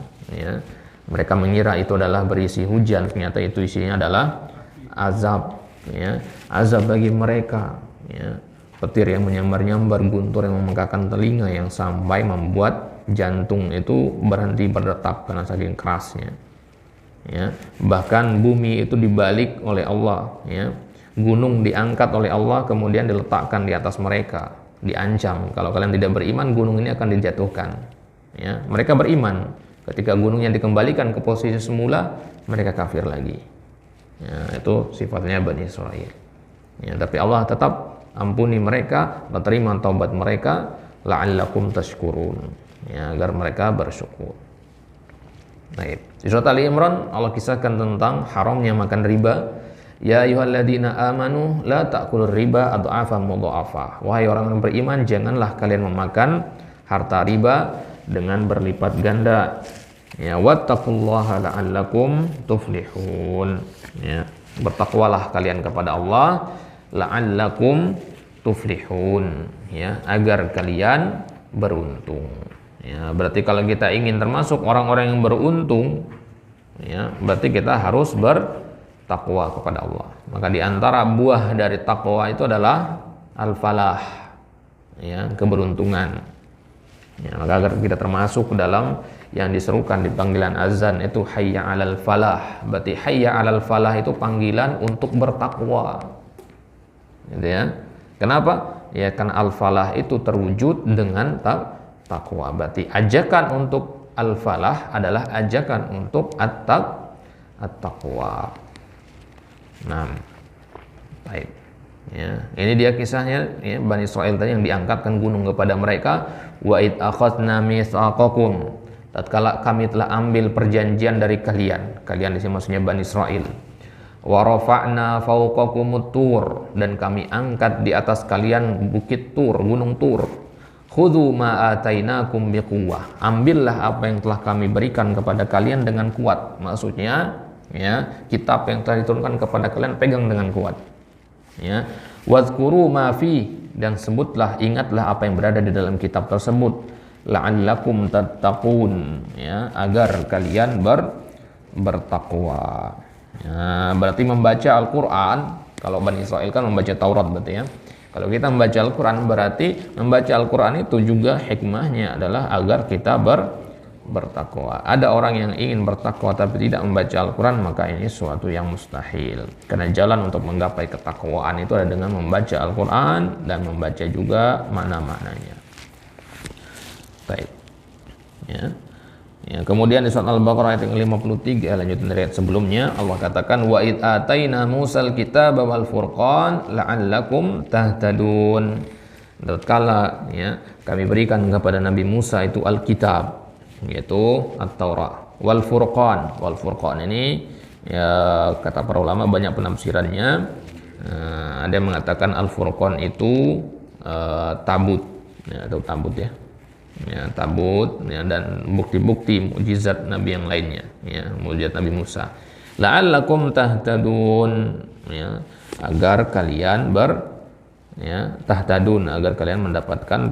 mereka mengira itu adalah berisi hujan, ternyata itu isinya adalah azab. Azab bagi mereka, petir yang menyambar-nyambar, guntur yang memegahkan telinga, yang sampai membuat jantung itu berhenti berdetak karena saking kerasnya. Bahkan bumi itu dibalik oleh Allah, gunung diangkat oleh Allah kemudian diletakkan di atas mereka, diancam kalau kalian tidak beriman gunung ini akan dijatuhkan. Mereka beriman, ketika gunungnya dikembalikan ke posisi semula mereka kafir lagi. Itu sifatnya Bani Israil. Tapi Allah tetap ampuni mereka, menerima taubat mereka, la'allakum tashkurun, agar mereka bersyukur. Baik. Di surat Ali Imran Allah kisahkan tentang haramnya makan riba. Ya ayyuhalladzina amanu la ta'kulur riba adhafan mudha'afa. Wahai orang yang beriman, janganlah kalian memakan harta riba dengan berlipat ganda. Wattaqullaha la'allakum tuflihun. Bertakwalah kalian kepada Allah, la'allakum tuflihun, agar kalian beruntung. Berarti kalau kita ingin termasuk orang-orang yang beruntung, berarti kita harus bertakwa kepada Allah. Maka di antara buah dari takwa itu adalah al-falah, keberuntungan. Maka agar kita termasuk dalam yang diserukan di panggilan azan itu hayya 'alal falah. Berarti hayya 'alal falah itu panggilan untuk bertakwa. Gitu ya. Kenapa? Karena al-falah itu terwujud dengan takwa. Berarti ajakan untuk al-falah adalah ajakan untuk at-taqwa. Nah, baik. Ini dia kisahnya, Bani Israil tadi yang diangkatkan gunung kepada mereka. Wa id akhadna mitsaqakum, tatkala kami telah ambil perjanjian dari kalian di sini maksudnya Bani Israil. Wa rafa'na fawqakumut tur, dan kami angkat di atas kalian bukit Tur, gunung Tur. Khudhu ma atainakum biquwwah, ambillah apa yang telah kami berikan kepada kalian dengan kuat. Maksudnya kitab yang telah diturunkan kepada kalian pegang dengan kuat. Wadhkuru ma fi, dan sebutlah, ingatlah apa yang berada di dalam kitab tersebut. La'allakum tattaqun, agar kalian bertakwa. Berarti membaca Al-Quran, kalau Bani Israil kan membaca Taurat berarti Kalau kita membaca Al-Quran, berarti membaca Al-Quran itu juga hikmahnya adalah agar kita bertakwa. Ada orang yang ingin bertakwa tapi tidak membaca Al-Quran, maka ini suatu yang mustahil. Karena jalan untuk menggapai ketakwaan itu adalah dengan membaca Al-Quran dan membaca juga makna-maknanya. Baik. Ya. Ya, kemudian di surat Al-Baqarah ayat yang 53, lanjutan dari ayat sebelumnya, Allah katakan wa id ataina Musal kitaba wal furqan la'allakum tahtadun. Tatkala ya kami berikan kepada Nabi Musa itu Alkitab, yaitu At-Taurat, wal Furqan. Wal Furqan ini ya kata para ulama banyak penafsirannya. Ada yang mengatakan Al Furqan itu tabut, ya, atau tabut ya. Ya, tabut ya, dan bukti-bukti mukjizat Nabi yang lainnya, ya, mukjizat Nabi Musa. La'allakum tahtadun, ya, agar kalian tahtadun, agar kalian mendapatkan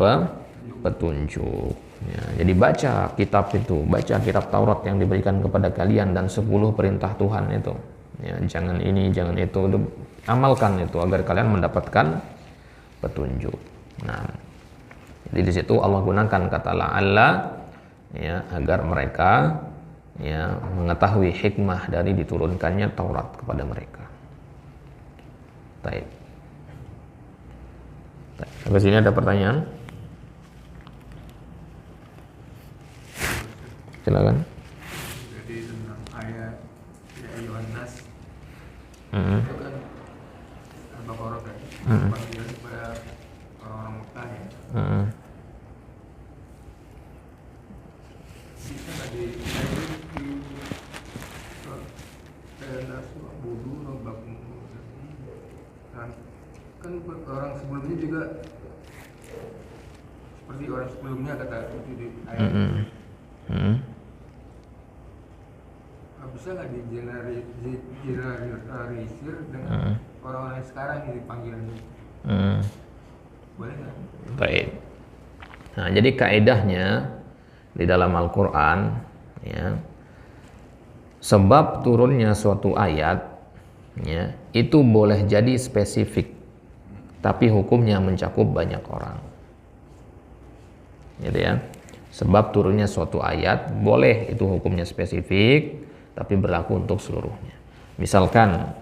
petunjuk. Ya, jadi baca kitab itu, baca kitab Taurat yang diberikan kepada kalian dan 10 perintah Tuhan itu. Ya, jangan ini, jangan itu, amalkan itu agar kalian mendapatkan petunjuk. Nah, jadi di situ Allah gunakan kata la'alla ya agar mereka ya mengetahui hikmah dari diturunkannya Taurat kepada mereka. Baik. Sampai sini ada pertanyaan? Silakan. Jadi tentang ayat ya ayyuhan nas Mm-hmm. itu kan Al-Baqarah kan panggilan kepada orang-orang Mekah ya. Mm-hmm. Bisa nggak di budu bakum kan orang sebelumnya juga seperti orang sebelumnya kata itu di ayat. Bisa nggak digeneralisir dengan orang-orang yang sekarang yang dipanggilan itu? Boleh nggak? Baik. Nah, jadi kaedahnya di dalam Al-Quran ya, sebab turunnya suatu ayat ya, itu boleh jadi spesifik, tapi hukumnya mencakup banyak orang. Gitu ya. Sebab turunnya suatu ayat boleh itu hukumnya spesifik, tapi berlaku untuk seluruhnya. Misalkan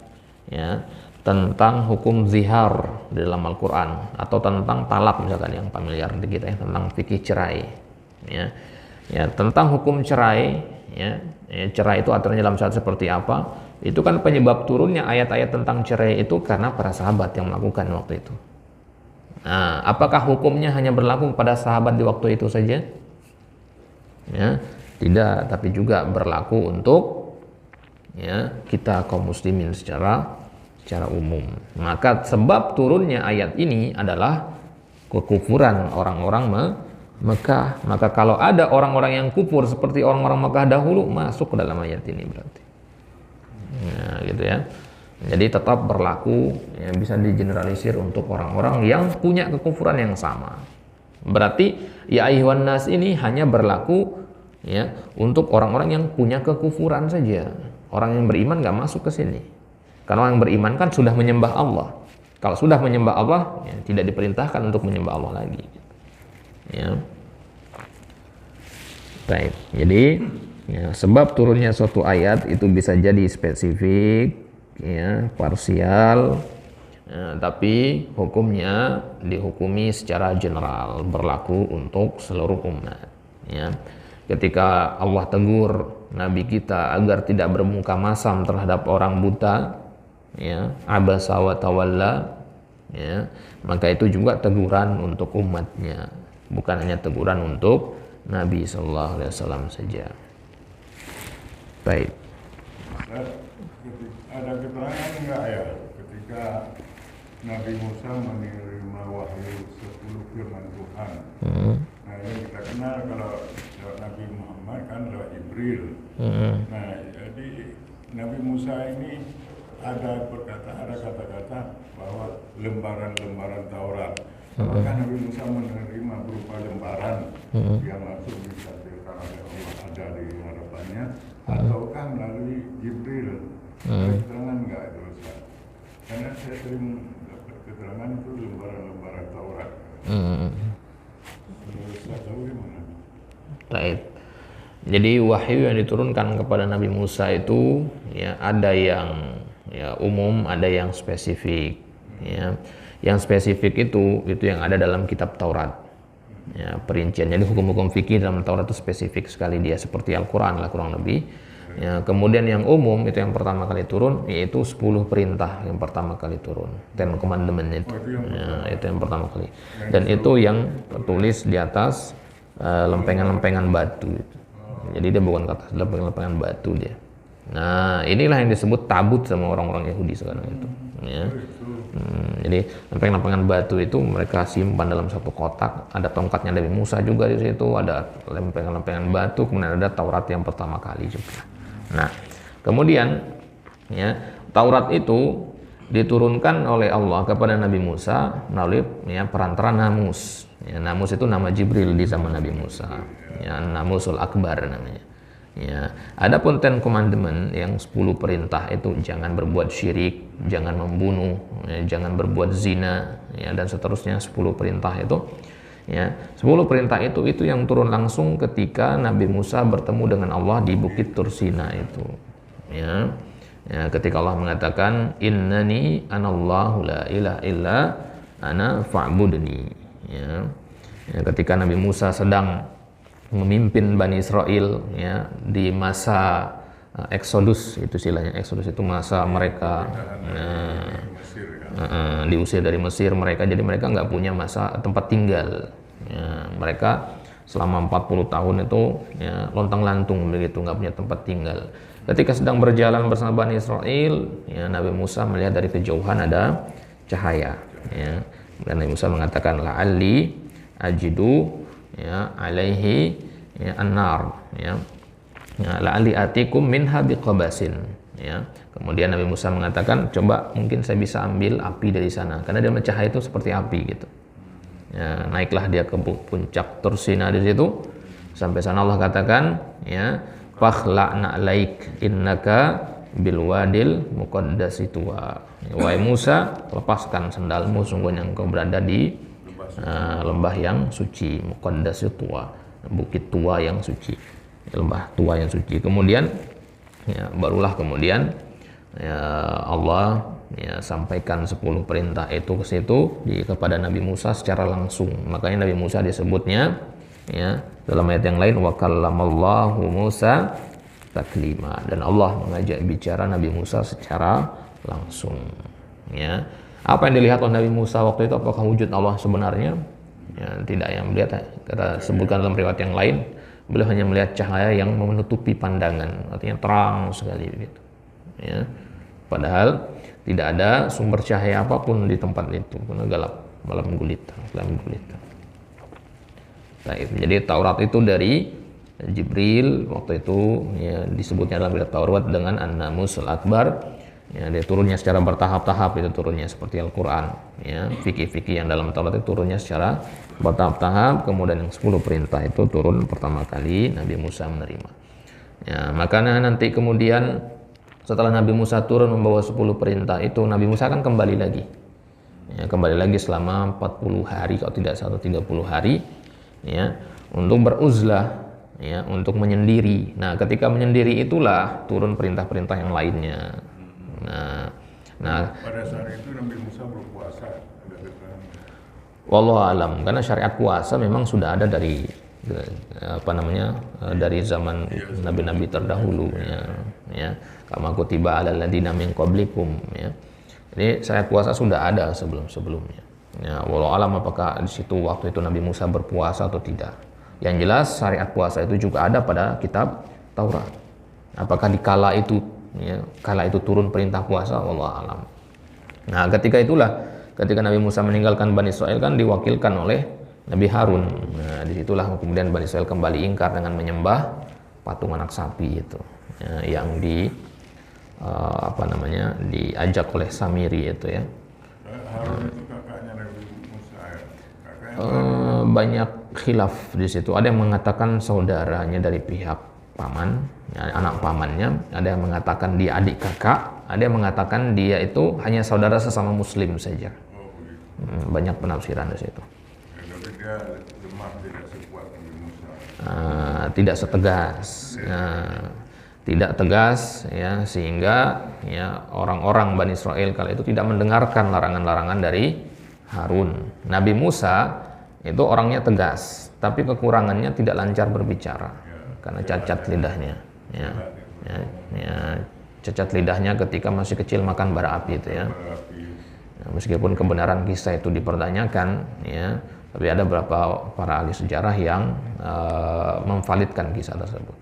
ya tentang hukum zihar di dalam Al-Quran, atau tentang talak misalkan yang familiar di kita ya, tentang fikih cerai ya. Ya, tentang hukum cerai ya, cerai itu aturannya dalam syariat seperti apa, itu kan penyebab turunnya ayat-ayat tentang cerai itu karena para sahabat yang melakukan waktu itu. Nah, apakah hukumnya hanya berlaku pada sahabat di waktu itu saja? Ya, tidak, tapi juga berlaku untuk ya kita kaum muslimin secara umum. Maka sebab turunnya ayat ini adalah kekufuran orang-orang Mekah. Maka kalau ada orang-orang yang kufur seperti orang-orang Mekah dahulu, masuk ke dalam ayat ini berarti. Nah, gitu ya. Jadi tetap berlaku ya, bisa digeneralisir untuk orang-orang yang punya kekufuran yang sama. Berarti ya ayyuhan nas ini hanya berlaku ya untuk orang-orang yang punya kekufuran saja. Orang yang beriman nggak masuk ke sini. Karena orang yang beriman kan sudah menyembah Allah. Kalau sudah menyembah Allah, ya, tidak diperintahkan untuk menyembah Allah lagi. Ya. Baik. Jadi ya, sebab turunnya suatu ayat itu bisa jadi spesifik, ya, parsial, ya, tapi hukumnya dihukumi secara general, berlaku untuk seluruh umat. Ya. Ketika Allah tegur Nabi kita agar tidak bermuka masam terhadap orang buta, ya, abasa wa tawalla, ya, maka itu juga teguran untuk umatnya, bukan hanya teguran untuk Nabi Sallallahu Alaihi Wasallam saja. Baik. Ada keterangan enggak ya ketika Nabi Musa menerima wahyu 10 firman Tuhan? Nah, ini kita kenal kalau Nabi Muhammad kan lewat Jibril. Nah, jadi Nabi Musa ini ada kata-kata bahwa lembaran-lembaran Taurat. Apakah Nabi Musa menerima berupa lembaran yang langsung disampaikan oleh Allah ada di hadapannya, ataukah melalui Jibril? Ada keterangan enggak itu Ustaz? Karena saya sering dapat keterangan itu lembaran-lembaran Taurat. Ustaz tahu gimana? Baik. Jadi wahyu yang diturunkan kepada Nabi Musa itu ya ada yang ya umum, ada yang spesifik. Ya. Yang spesifik itu yang ada dalam kitab Taurat. Ya, perincian. Jadi hukum-hukum fikih dalam Taurat itu spesifik sekali, dia seperti Al-Qur'an lah kurang lebih. Ya, kemudian yang umum itu yang pertama kali turun yaitu 10 perintah yang pertama kali turun. Ten Commandment itu. Ya, itu yang pertama kali. Dan itu yang tertulis di atas lempengan-lempengan batu itu. Jadi dia bukan kata lempengan batu dia. Nah, inilah yang disebut tabut sama orang-orang Yahudi sekarang itu. Ya. Jadi lempengan-lempengan batu itu mereka simpan dalam satu kotak. Ada tongkatnya Nabi Musa juga di situ. Ada lempengan-lempengan batu. Kemudian ada Taurat yang pertama kali juga. Nah, kemudian ya Taurat itu diturunkan oleh Allah kepada Nabi Musa melalui ya, perantara Namus. Ya, Namus itu nama Jibril di zaman Nabi Musa. Ya, Namusul Akbar namanya. Ya, adapun Ten Commandment yang 10 perintah itu jangan berbuat syirik, jangan membunuh, ya, jangan berbuat zina, ya, dan seterusnya 10 perintah itu. Ya, 10 perintah itu yang turun langsung ketika Nabi Musa bertemu dengan Allah di Bukit Tursina itu. Ya. Ya, ketika Allah mengatakan innani anallahu la ilaha illa ana fa'budni. Ya. Ya, ketika Nabi Musa sedang memimpin Bani Israel ya di masa Exodus, itu istilahnya Exodus itu masa mereka diusir dari Mesir mereka, jadi mereka nggak punya masa tempat tinggal ya, mereka selama 40 tahun itu ya, lontang-lantung begitu, nggak punya tempat tinggal. Ketika sedang berjalan bersama Bani Israel ya, Nabi Musa melihat dari kejauhan ada cahaya ya. Dan Nabi Musa mengatakan la'alli ajidu ya alaihi ya an-nar ya, la'alli atikum minha biqabasin ya. Kemudian Nabi Musa mengatakan coba mungkin saya bisa ambil api dari sana karena dia cahaya itu seperti api gitu ya. Naiklah dia ke puncak Tursina di situ. Sampai sana Allah katakan ya fakhla'na alaik innaka bilwadil muqaddasi tuwa. Wahai Musa, lepaskan sendalmu, sungguhnya engkau berada di lembah yang suci, muqaddasi tuwa, bukit tua yang suci, lembah tua yang suci. Kemudian ya, barulah kemudian ya, Allah ya, sampaikan 10 perintah itu ke situ kepada Nabi Musa secara langsung. Makanya Nabi Musa disebutnya ya dalam ayat yang lain wa kallamallahu Musa taklima, dan Allah mengajak bicara Nabi Musa secara langsung ya. Apa yang dilihat oleh Nabi Musa waktu itu, apakah wujud Allah sebenarnya? Ya, tidak, yang melihat kita sebutkan dalam riwayat yang lain beliau hanya melihat cahaya yang menutupi pandangan, artinya terang sekali begitu ya. Padahal tidak ada sumber cahaya apapun di tempat itu, karena gelap, malam gulita. Nah, jadi Taurat itu dari Jibril waktu itu ya, disebutnya dalam kitab Taurat dengan An-Namusul Akbar. Ya, dia turunnya secara bertahap-tahap, itu turunnya seperti Al-Quran ya. Fikih-fikih yang dalam Taurat itu turunnya secara bertahap-tahap. Kemudian yang 10 perintah itu turun pertama kali Nabi Musa menerima ya. Makanya nanti kemudian setelah Nabi Musa turun membawa 10 perintah itu, Nabi Musa akan kembali lagi ya, kembali lagi selama 40 hari kalau tidak salah 30 hari ya, untuk beruzlah ya, untuk menyendiri. Nah, ketika menyendiri itulah turun perintah-perintah yang lainnya. Nah, pada saat itu Nabi Musa berpuasa. wallahu alam, karena syariat puasa memang sudah ada dari dari zaman nabi-nabi terdahulu ya. Kama kutiba alal ladzina min qablikum ya. Jadi syariat puasa sudah ada sebelum-sebelumnya. Ya, wallahu alam apakah di situ waktu itu Nabi Musa berpuasa atau tidak. Yang jelas syariat puasa itu juga ada pada kitab Taurat. Apakah di kala itu turun perintah puasa, wallahu alam. Nah, ketika Nabi Musa meninggalkan Bani Israel kan diwakilkan oleh Nabi Harun. Nah, disitulah kemudian Bani Israel kembali ingkar dengan menyembah patung anak sapi itu ya, yang diajak oleh Samiri itu ya. Harun itu kakaknya Nabi Musa ya. Banyak khilaf di situ. Ada yang mengatakan saudaranya dari pihak paman, ya, anak pamannya. Ada yang mengatakan dia adik kakak. Ada yang mengatakan dia itu hanya saudara sesama Muslim saja. Banyak penafsiran di situ. Tapi dia lemah, tidak sekuat Nabi Musa. tidak setegas, tidak tegas, ya, sehingga ya orang-orang Bani Israel kala itu tidak mendengarkan larangan-larangan dari Harun. Nabi Musa itu orangnya tegas, tapi kekurangannya tidak lancar berbicara karena cacat lidahnya, cacat lidahnya ketika masih kecil makan bara api itu ya. Meskipun kebenaran kisah itu dipertanyakan, ya, tapi ada beberapa para ahli sejarah yang memvalidkan kisah tersebut.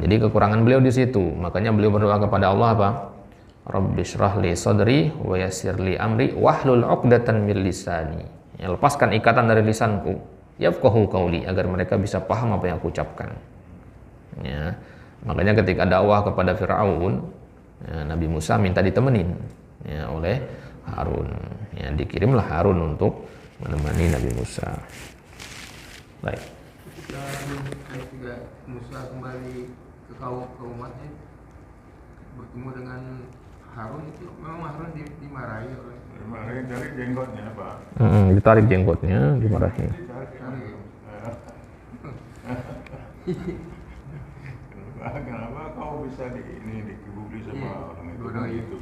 Jadi kekurangan beliau di situ, makanya beliau berdoa kepada Allah apa? Rabbi shrah li sadri wa yassir li amri wahlul 'uqdatan min lisani. Ya, lepaskan ikatan dari lisanku, yafqahu qauli, agar mereka bisa paham apa yang aku ucapkan. Ya, makanya ketika dakwah kepada Firaun, ya, Nabi Musa minta ditemenin, ya, oleh Harun. Ya, dikirimlah Harun untuk menemani Nabi Musa. Baik. Ketika Musa kembali ke umatnya bertemu dengan Harun, itu memang Harun dimarahi oleh dari jenggotnya, Pak. Ditarik jenggotnya, dimarahi. Kenapa kau bisa dikibuli sama orang itu?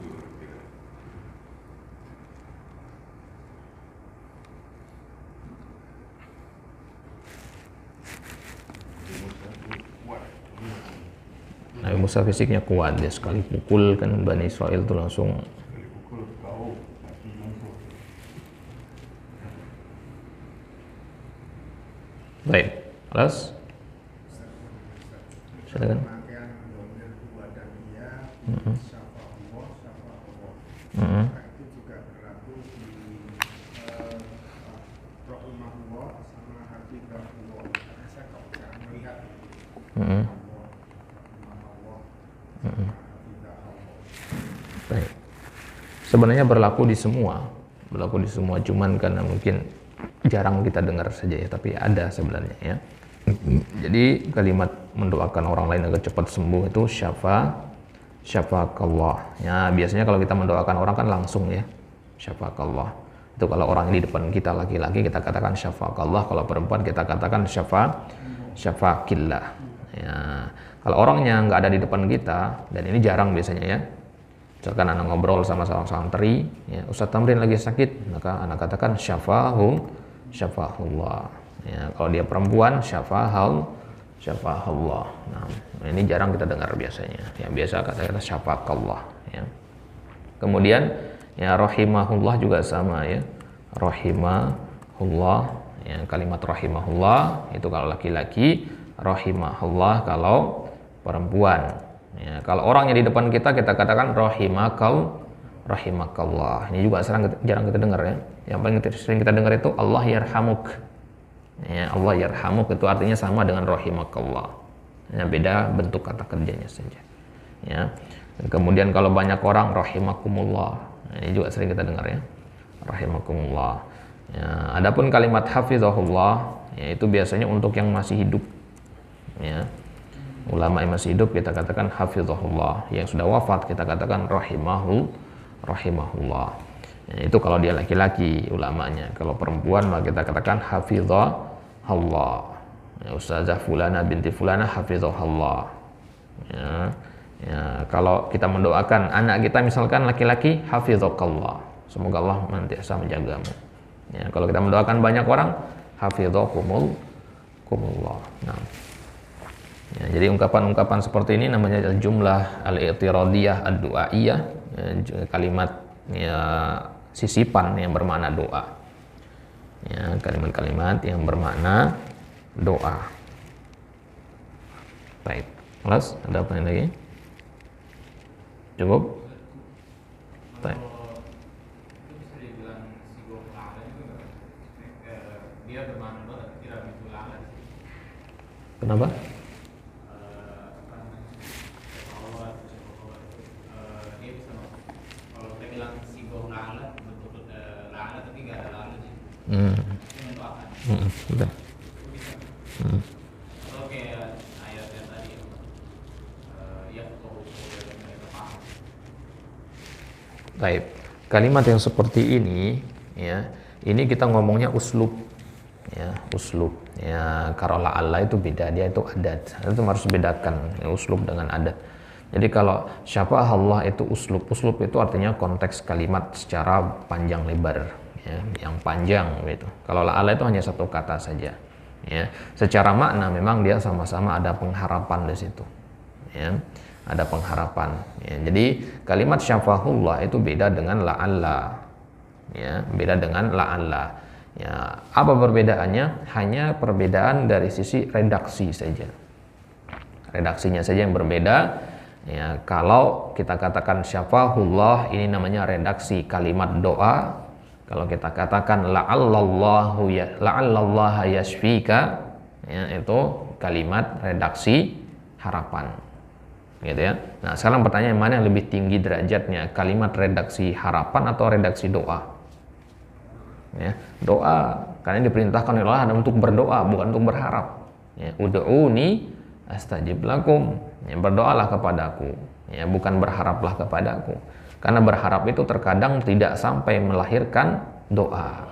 Nabi Musa fisiknya kuat, dia sekali pukul kan Bani Israel itu langsung. Baik, alas. Silakan. Itu juga berlaku di rahimahullah sama hafizahullah. Karena saya kalau cara melihat Baik. Sebenarnya berlaku di semua, cuman karena mungkin jarang kita dengar saja ya, tapi ada sebenarnya ya. Jadi kalimat mendoakan orang lain agar cepat sembuh itu syafaqallah. Ya, biasanya kalau kita mendoakan orang kan langsung ya, syafaqallah. Itu kalau orang di depan kita laki-laki kita katakan syafaqallah, kalau perempuan kita katakan syafaqillah. Ya, kalau orangnya nggak ada di depan kita, dan ini jarang biasanya ya. Misalkan anak ngobrol sama seorang santri, ya, Ustaz Tamrin lagi sakit, maka anak katakan syafahullah. Ya, kalau dia perempuan syafahullah. Nah, ini jarang kita dengar biasanya. Yang biasa kata-kata syafaqallah. Ya. Kemudian ya rahimahullah juga sama ya. Rahimahullah. Ya, kalimat rahimahullah itu kalau laki-laki, rahimahullah kalau perempuan. Ya, kalau orangnya di depan kita katakan rahimakallah. Ini juga jarang kita dengar ya. Yang paling sering kita dengar itu Allah yarhamuk. Ya, Allah yarhamuk itu artinya sama dengan rahimakallah. Ya, beda bentuk kata kerjanya saja. Ya. Dan kemudian kalau banyak orang rahimakumullah. Ini juga sering kita dengar ya. Rahimakumullah. Ya, adapun kalimat hafizahullah, ya, itu biasanya untuk yang masih hidup. Ya. Ulama yang masih hidup kita katakan hafizahullah, yang sudah wafat kita katakan rahimahullah. Ya, itu kalau dia laki-laki ulamanya. Kalau perempuan maka kita katakan hafizahullah. Ya, Ustazah fulana binti fulana hafizahullah. Ya, ya, kalau kita mendoakan anak kita misalkan laki-laki hafizakallah, semoga Allah senantiasa menjagamu. Ya, kalau kita mendoakan banyak orang hafizakumullah. Nah. Ya, jadi ungkapan-ungkapan seperti ini namanya jumlah al-i'tiradiyah ad-du'aiyah, ya, kalimat ya, sisipan yang bermakna doa. Ya, kalimat-kalimat yang bermakna doa. Baik, kelas ada apa lagi? Cukup? Baik. Kenapa? Udah. Baik, kalimat yang seperti ini, ya, ini kita ngomongnya uslub, ya, uslub. Ya, kalau la'alla itu beda, dia itu adat. Itu harus bedakan ya, uslub dengan adat. Jadi kalau syafa'ah Allah itu uslub. Uslub itu artinya konteks kalimat secara panjang lebar, ya, yang panjang gitu. Kalau la'alla itu hanya satu kata saja. Ya, secara makna memang dia sama-sama ada pengharapan di situ. Ya, ada pengharapan. Ya, jadi kalimat syafa'ahullah itu beda dengan la'alla. Ya, beda dengan la'alla. Ya, apa perbedaannya? Hanya perbedaan dari sisi redaksi saja. Redaksinya saja yang berbeda. Ya, kalau kita katakan syafa'ahullah ini namanya redaksi kalimat doa. Kalau kita katakan la'allallahu ya la'allallaha yashfika, ya, itu kalimat redaksi harapan. Gitu ya. Nah, sekarang pertanyaan mana yang lebih tinggi derajatnya? Kalimat redaksi harapan atau redaksi doa? Ya, doa karena diperintahkan oleh Allah untuk berdoa, bukan untuk berharap. Ya, ud'uni astajib lakum. Ya, berdoalah kepadaku, ya, bukan berharaplah kepadaku. Karena berharap itu terkadang tidak sampai melahirkan doa.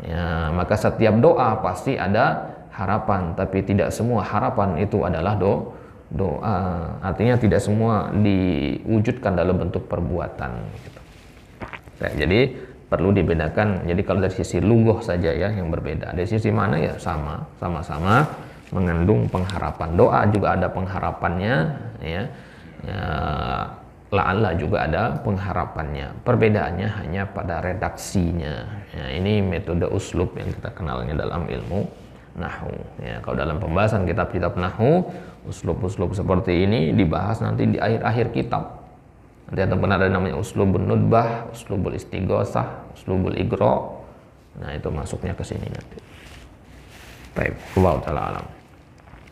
Ya, maka setiap doa pasti ada harapan, tapi tidak semua harapan itu adalah doa. Artinya tidak semua diwujudkan dalam bentuk perbuatan. Gitu. Nah, jadi perlu dibedakan. Jadi kalau dari sisi lugah saja ya yang berbeda. Dari sisi mana ya sama-sama mengandung pengharapan. Doa juga ada pengharapannya, ya. La'alla juga ada pengharapannya. Perbedaannya hanya pada redaksinya. Ya, ini metode uslub yang kita kenalnya dalam ilmu nahwu. Ya, kalau dalam pembahasan kitab-kitab nahwu, uslub-uslub seperti ini dibahas nanti di akhir-akhir kitab. Nanti ada namanya uslubun nudbah, uslubul istighosah, uslubul igro. Nah, itu masuknya ke sini nanti. Baik, wallahu ta'ala alam.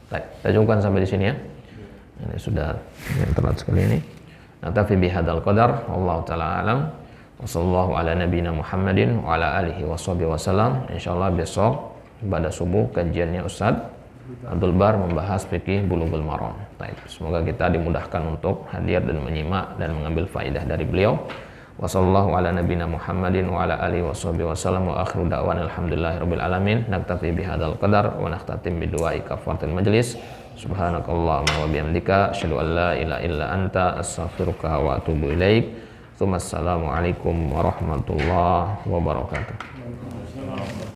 Baik, kita cukupkan sampai di sini ya. Ini sudah telat sekali ini. Natafi bihadzal qadar, wallahu ta'ala alam. Wassallallahu ala nabiyina Muhammadin wa ala alihi washabihi wasallam. Insyaallah besok pada subuh kajiannya Ustaz Abdul Bar membahas fikih Bulughul Maram. Baik, semoga kita dimudahkan untuk hadir dan menyimak dan mengambil faedah dari beliau. Wassallallahu ala nabiyina Muhammadin wa ala alihi washabihi wasallam wa akhiru da'wana alhamdulillahirabbil alamin. Naktafi bihadzal qadar wa nakhtatim bidu'ai kafaratul majlis. Subhanakallahumma wa bihamdika asyhadu an la ilaha illa anta astaghfiruka wa atubu ilaik. Assalamualaikum warahmatullahi wabarakatuh.